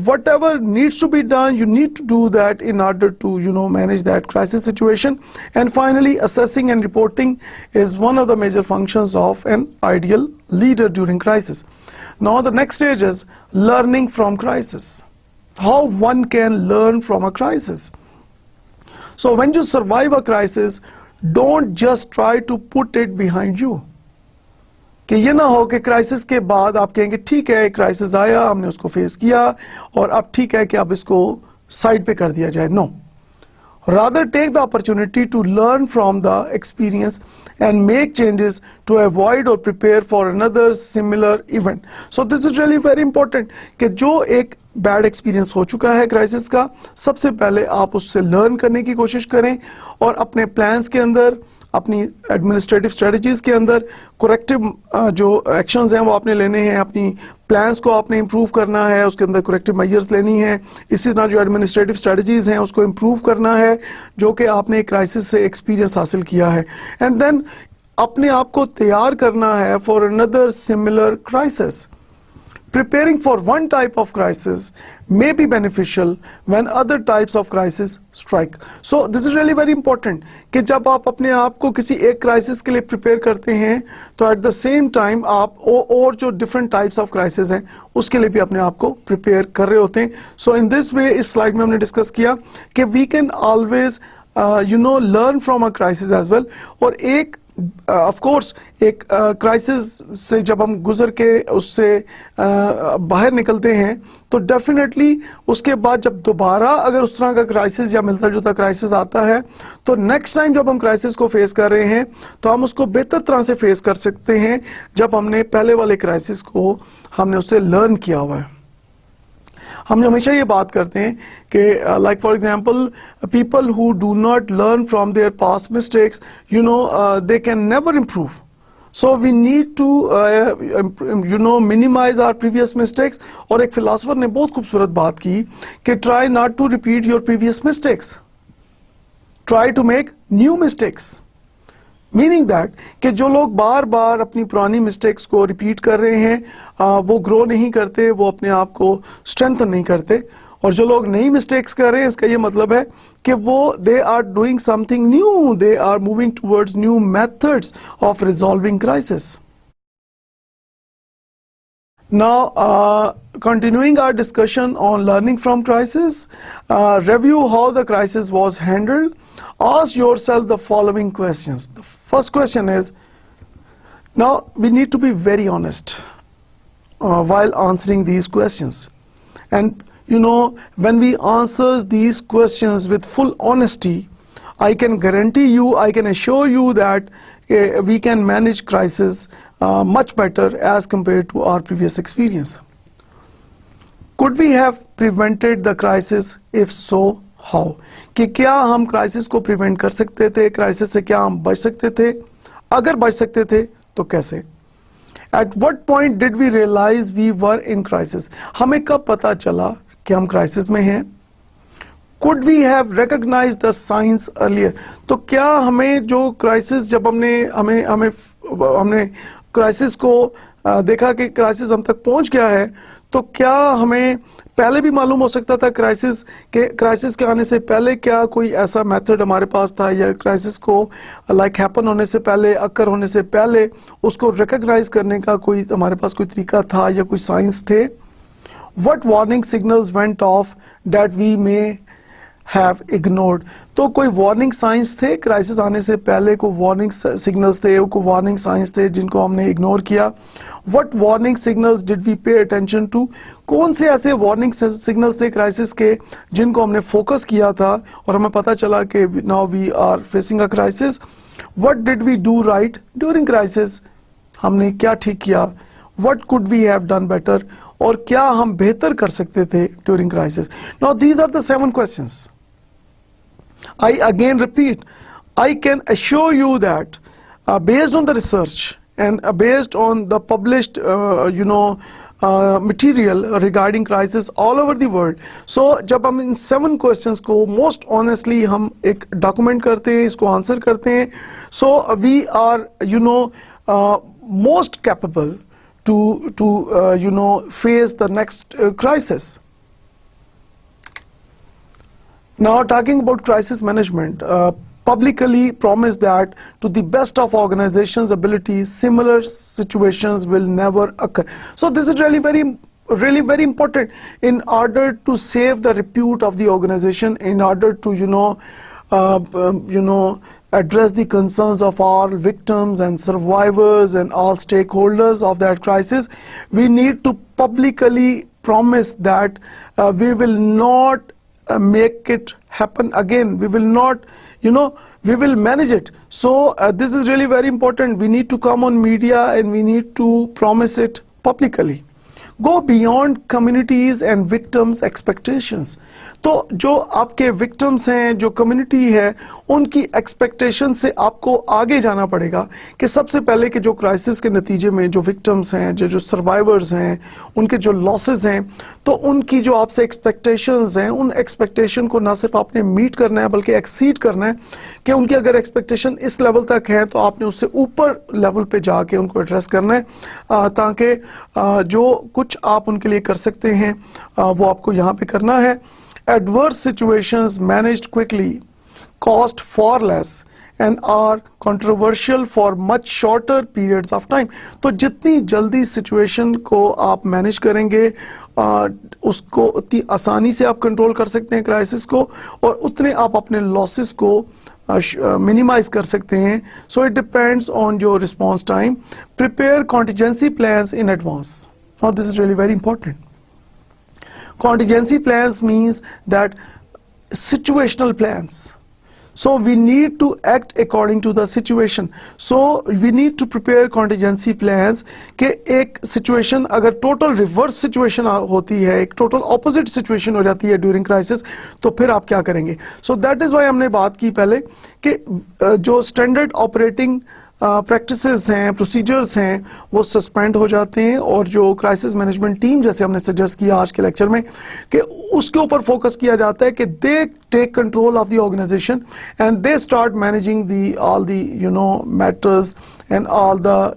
whatever needs to be done, you need to do that in order to, manage that crisis situation. And finally, assessing and reporting is one of the major functions of an ideal leader during crisis. Now the next stage is learning from crisis. How one can learn from a crisis. So when you survive a crisis, don't just try to put it behind you. कि ये ना हो कि crisis के बाद आप कहेंगे ठीक है, क्राइसिस आया, हमने उसको फेस किया, और अब ठीक है कि अब इसको साइड पे कर दिया जाए. No. Rather, take the opportunity to learn from the experience and make changes to avoid or prepare for another similar event. So this is really very important कि जो एक बैड एक्सपीरियंस हो चुका है क्राइसिस का, सबसे पहले आप उससे लर्न करने की कोशिश करें, और अपने प्लान्स के अंदर, अपनी एडमिनिस्ट्रेटिव स्ट्रेटजीज के अंदर करेक्टिव जो एक्शंस हैं वो आपने लेने हैं, अपनी प्लान्स को आपने इम्प्रूव करना है, उसके अंदर करेक्टिव मेजर्स लेनी है. इसी तरह जो एडमिनिस्ट्रेटिव स्ट्रेटजीज हैं उसको इम्प्रूव करना है, जो कि आपने क्राइसिस से एक्सपीरियंस हासिल किया है. एंड देन अपने आप को तैयार करना है for another similar crisis. preparing for one type of crisis may be beneficial when other types of crisis strike. So this is really very important कि जब आप अपने आप को किसी एक क्राइसिस के लिए प्रिपेयर करते हैं तो एट द सेम टाइम आप और जो डिफरेंट टाइप्स ऑफ क्राइसिस हैं उसके लिए भी अपने आप को प्रिपेयर कर रहे होते हैं. सो इन दिस वे इस स्लाइड में हमने डिस्कस किया कि we can always learn from a crisis as well. और एक ऑफ कोर्स एक क्राइसिस से जब हम गुजर के उससे बाहर निकलते हैं तो डेफिनेटली उसके बाद जब दोबारा अगर उस तरह का क्राइसिस या मिलता जुलता क्राइसिस आता है तो नेक्स्ट टाइम जब हम क्राइसिस को फेस कर रहे हैं तो हम उसको बेहतर तरह से फेस कर सकते हैं जब हमने पहले वाले क्राइसिस को हमने उससे लर्न किया हुआ है. हम हमेशा ये बात करते हैं कि like for example people who do not learn from their past mistakes they can never improve. So we need to minimize our previous mistakes. और एक फिलोसोफर ने बहुत खूबसूरत बात की कि try not to repeat your previous mistakes, try to make new mistakes. Meaning that कि जो लोग बार बार अपनी पुरानी मिस्टेक्स को रिपीट कर रहे हैं वो ग्रो नहीं करते, वो अपने आप को स्ट्रेंथन नहीं करते. और जो लोग नई मिस्टेक्स कर रहे हैं इसका ये मतलब है कि वो they are doing something new, they are moving towards new methods of resolving crisis. Now, continuing our discussion on learning from crisis, review how the crisis was handled. Ask yourself the following questions. The first question is, now we need to be very honest while answering these questions. And when we answer these questions with full honesty, I can guarantee you, I can assure you that we can manage crisis much better as compared to our previous experience. Could we have prevented the crisis? If so, how? कि क्या हम crisis को prevent कर सकते थे, crisis से क्या हम बच सकते थे, अगर बच सकते थे तो कैसे? At what point did we realize we were in crisis? हमें कब पता चला कि हम क्राइसिस में हैं? Could we have recognized the signs earlier? तो क्या हमें जो क्राइसिस जब हमने क्राइसिस को देखा कि क्राइसिस हम तक पहुंच गया है तो क्या हमें पहले भी मालूम हो सकता था क्राइसिस के आने से पहले क्या कोई ऐसा मेथड हमारे पास था, या क्राइसिस को हैपन होने से पहले, अकर होने से पहले उसको रिकॉग्नाइज करने का कोई हमारे पास कोई तरीका था या कोई साइंस थे? What warning signals went off that we may have ignored? तो कोई वार्निंग साइंस थे क्राइसिस आने से पहले, कोई वार्निंग सिग्नल्स थे, कोई वार्निंग साइंस थे जिनको हमने इग्नोर किया? What warning signals did we pay attention to? कौन से ऐसे वार्निंग सिग्नल्स थे क्राइसिस के जिनको हमने फोकस किया था और हमें पता चला कि now we are facing a crisis? What did we do right during crisis? हमने क्या ठीक किया? What could we have done better? और क्या हम बेहतर कर सकते थे during crisis? Now these are the 7 questions. I again repeat, I can assure you that based on the research and based on the published material regarding crisis all over the world. So जब हम इन 7 questions को most honestly हम एक document करते हैं, इसको answer करते हैं, so we are most capable to face the next crisis. Now talking about crisis management, publicly promise that to the best of organizations' abilities, similar situations will never occur. So this is really very important in order to save the repute of the organization, in order to address the concerns of all victims and survivors and all stakeholders of that crisis. We need to publicly promise that we will not make it happen again. We will not, we will manage it. So this is really very important. We need to come on media and we need to promise it publicly. Go beyond communities and victims' expectations. तो जो आपके victims हैं, जो community है, उनकी expectation से आपको आगे जाना पड़ेगा कि सबसे पहले कि जो crisis के नतीजे में जो victims हैं, जो survivors हैं, उनके जो losses हैं, तो उनकी जो आपसे expectations हैं, उन expectation को ना सिर्फ आपने meet करना है बल्कि exceed करना है कि उनकी अगर expectation इस level तक है तो आपने उससे ऊपर level पे जाके उनको address करना है ताकि जो कुछ आप उनके लिए कर सकते हैं, वो आपको यहाँ पे करना है. Adverse situations managed quickly cost far less and are controversial for much shorter periods of time. तो जितनी जल्दी सिचुएशन को आप मैनेज करेंगे, उसको उतनी आसानी से आप कंट्रोल कर सकते हैं क्राइसिस को, और उतने आप अपने लॉसेस को मिनिमाइज कर सकते हैं. So it depends on your response time. Prepare contingency plans in advance. Now this is really very important. Contingency plans means that situational plans. So we need to act according to the situation. So we need to prepare contingency plans कि एक situation अगर total reverse situation होती है, एक total opposite situation हो जाती है during crisis, तो फिर आप क्या करेंगे? So that is why हमने बात की पहले कि जो standard operating प्रैक्टिसेस हैं, प्रोसीजर्स हैं, वो सस्पेंड हो जाते हैं, और जो क्राइसिस मैनेजमेंट टीम जैसे हमने सजेस्ट किया आज के लेक्चर में कि उसके ऊपर फोकस किया जाता है कि they take control of the organization and they start managing the all the matters and all the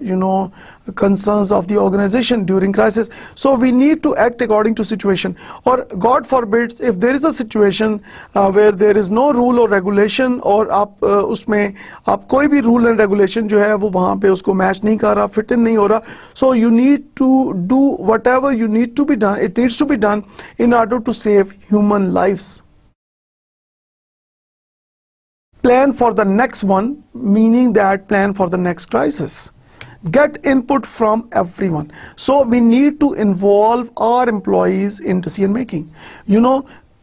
concerns of the organization during crisis. So we need to act according to situation. Or God forbids, if there is a situation where there is no rule or regulation, और आप उसमें आप कोई भी rule and regulation जो है वो वहाँ पे उसको मैच नहीं कर रहा, फिट इन नहीं हो रहा, so you need to do whatever you need to be done, it needs to be done in order to save human lives. Plan for the next one, meaning that plan for the next crisis. Get input from everyone. So we need to involve our employees in decision making.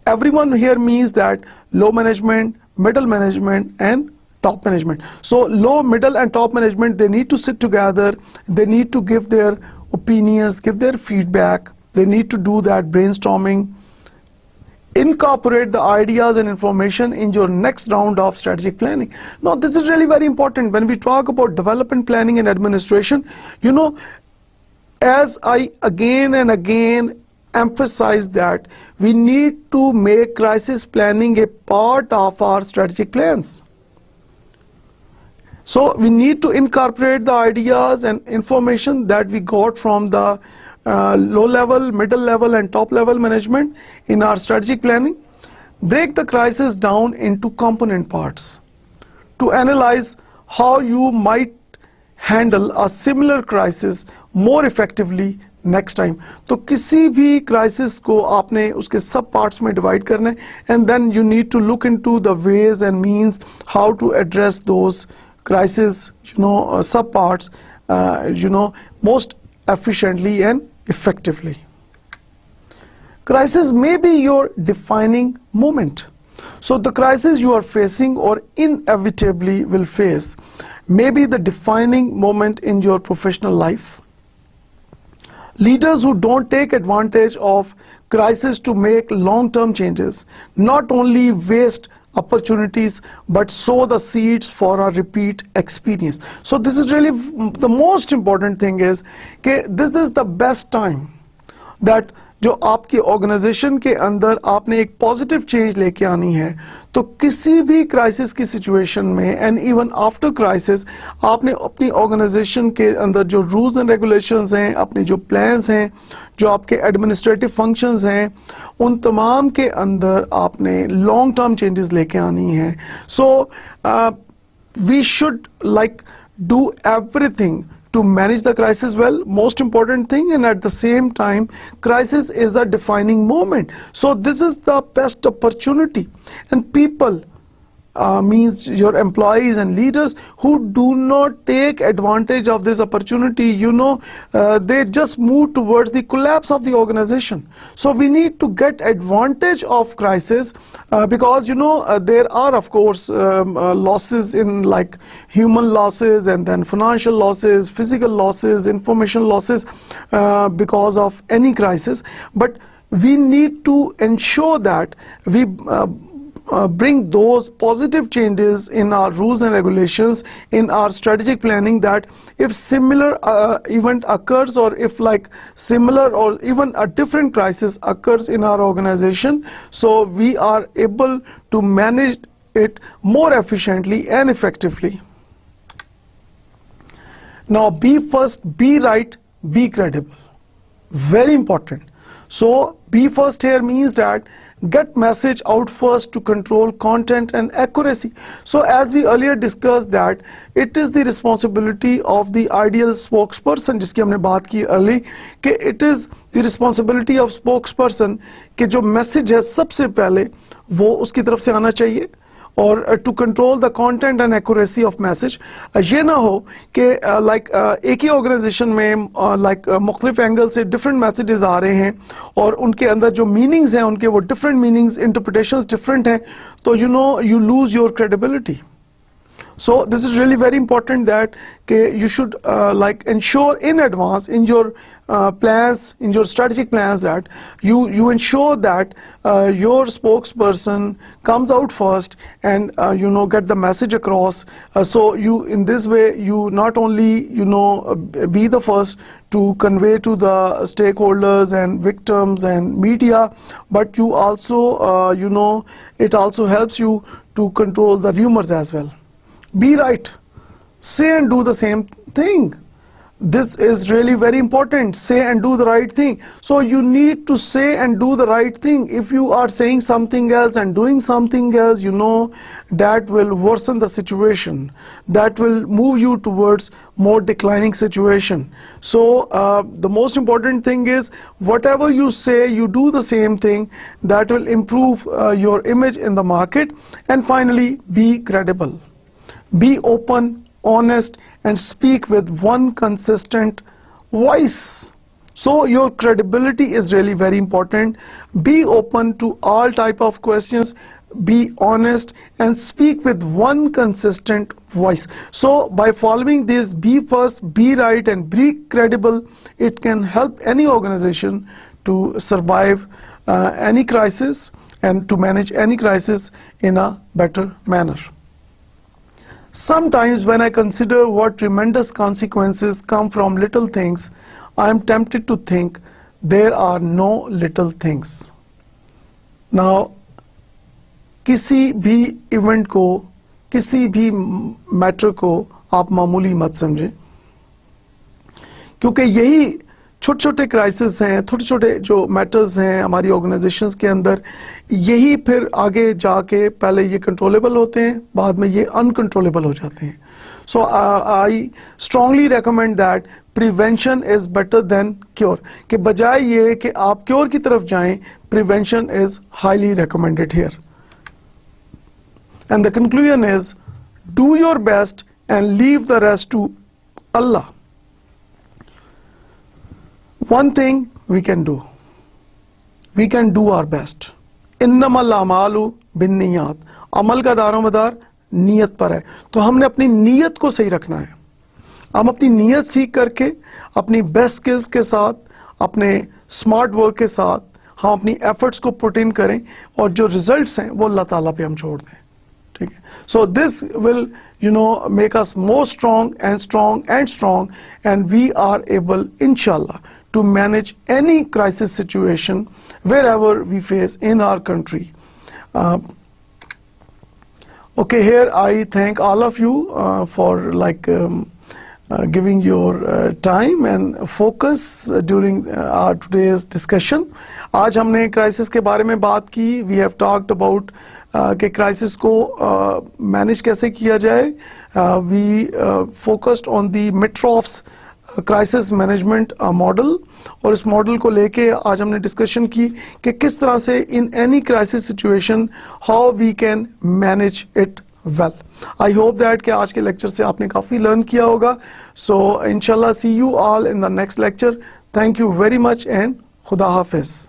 Everyone here means that low management, middle management, and top management. So low, middle, and top management, they need to sit together. They need to give their opinions, give their feedback. They need to do that brainstorming. Incorporate the ideas and information in your next round of strategic planning. Now, this is really very important when we talk about development planning and administration. As I again and again emphasize that we need to make crisis planning a part of our strategic plans. So we need to incorporate the ideas and information that we got from the low level, middle level, and top level management in our strategic planning. Break the crisis down into component parts to analyze how you might handle a similar crisis more effectively next time. तो किसी भी crisis को आपने उसके सब parts में divide करना है, and then you need to look into the ways and means how to address those crisis, sub parts, most efficiently and effectively. Crisis may be your defining moment. So the crisis you are facing or inevitably will face may be the defining moment in your professional life. Leaders who don't take advantage of crisis to make long-term changes not only waste opportunities but sow the seeds for a repeat experience. So this is really the most important thing is that this is the best time that जो आपके organisation के अंदर आपने एक positive change लेके आनी है, तो किसी भी क्राइसिस की सिचुएशन में एंड इवन आफ्टर क्राइसिस आपने अपनी ऑर्गेनाइजेशन के अंदर जो रूल्स एंड रेगुलेशंस हैं, अपने जो प्लान्स हैं, जो आपके एडमिनिस्ट्रेटिव फंक्शंस हैं, उन तमाम के अंदर आपने लॉन्ग टर्म चेंजेस लेके आनी है. So we should like do everything to manage the crisis well, most important thing, and at the same time crisis is a defining moment. So this is the best opportunity, and people means your employees and leaders who do not take advantage of this opportunity, they just move towards the collapse of the organization. So we need to get advantage of crisis because there are of course losses in like human losses and then financial losses, physical losses, information losses because of any crisis, but we need to ensure that we bring those positive changes in our rules and regulations, in our strategic planning, that if similar event occurs or if like similar or even a different crisis occurs in our organization, so we are able to manage it more efficiently and effectively. Now be first, be right, be credible. very important. So be first here means that get message out first to control content and accuracy. So as we earlier discussed that it is the responsibility of the ideal spokesperson, जिसकी हमने बात की early, कि it is the responsibility of spokesperson कि जो message है सबसे पहले वो उसकी तरफ से आना चाहिए, और to control the content and accuracy of message. ये ना हो कि एक ही ऑर्गेनाइजेशन में मुख्तलिफ एंगल से डिफरेंट मैसेजेस आ रहे हैं और उनके अंदर जो मीनिंग्स हैं उनके वो डिफरेंट मीनिंग्स, इंटरप्रिटेशंस डिफरेंट हैं, तो you lose your credibility. So this is really very important that you should ensure in advance in your plans, in your strategic plans, that you ensure that your spokesperson comes out first and get the message across. So you, in this way, you not only be the first to convey to the stakeholders and victims and media, but you also it also helps you to control the rumors as well. Be right. Say and do the same thing. This is really very important. Say and do the right thing. So you need to say and do the right thing. If you are saying something else and doing something else, that will worsen the situation. That will move you towards more declining situation. So the most important thing is whatever you say, you do the same thing. That will improve your image in the market. And finally, be credible. Be open, honest, and speak with one consistent voice. So your credibility is really very important. Be open to all type of questions. Be honest and speak with one consistent voice. So by following this, be first, be right, and be credible, it can help any organization to survive any crisis and to manage any crisis in a better manner. Sometimes when I consider what tremendous consequences come from little things, I am tempted to think there are no little things. Now, किसी भी event को, किसी भी matter को आप मामूली मत समझें, क्योंकि यही छोटे छोटे क्राइसिस हैं, छोटे छोटे जो मैटर्स हैं हमारी ऑर्गेनाइजेशंस के अंदर, यही फिर आगे जाके पहले ये कंट्रोलेबल होते हैं, बाद में ये अनकंट्रोलेबल हो जाते हैं. So I strongly recommend that prevention is better than cure, कि बजाय ये कि आप क्योर की तरफ जाएं, prevention is highly recommended here. And the conclusion is do your best and leave the rest to Allah. One thing we can do our best. इन्नमल अमालु बिन्नियात, अमल का दारोमदार नीयत पर है, तो हमने अपनी नीयत को सही रखना है. हम अपनी नीयत सीख करके अपनी बेस्ट स्किल्स के साथ, अपने स्मार्ट वर्क के साथ हम अपनी एफर्ट्स को पुट इन करें और जो रिजल्ट्स हैं वो अल्लाह ताला पे हम छोड़ दें. ठीक है. So this will make us more strong and strong and we are able इंशाल्लाह to manage any crisis situation wherever we face in our country. Okay, here I thank all of you for giving your time and focus during our today's discussion. आज हमने crisis के बारे में बात की. We have talked about कि crisis को manage कैसे किया जाए. We focused on the mid-troughs crisis management model, और इस मॉडल को लेके आज हमने डिस्कशन की कि किस तरह से in any crisis situation how we can manage it well. I hope that कि आज के लेक्चर से आपने काफ़ी लर्न किया होगा. सो इंशाल्लाह see you all in the next lecture. Thank you very much and खुदा हाफिज.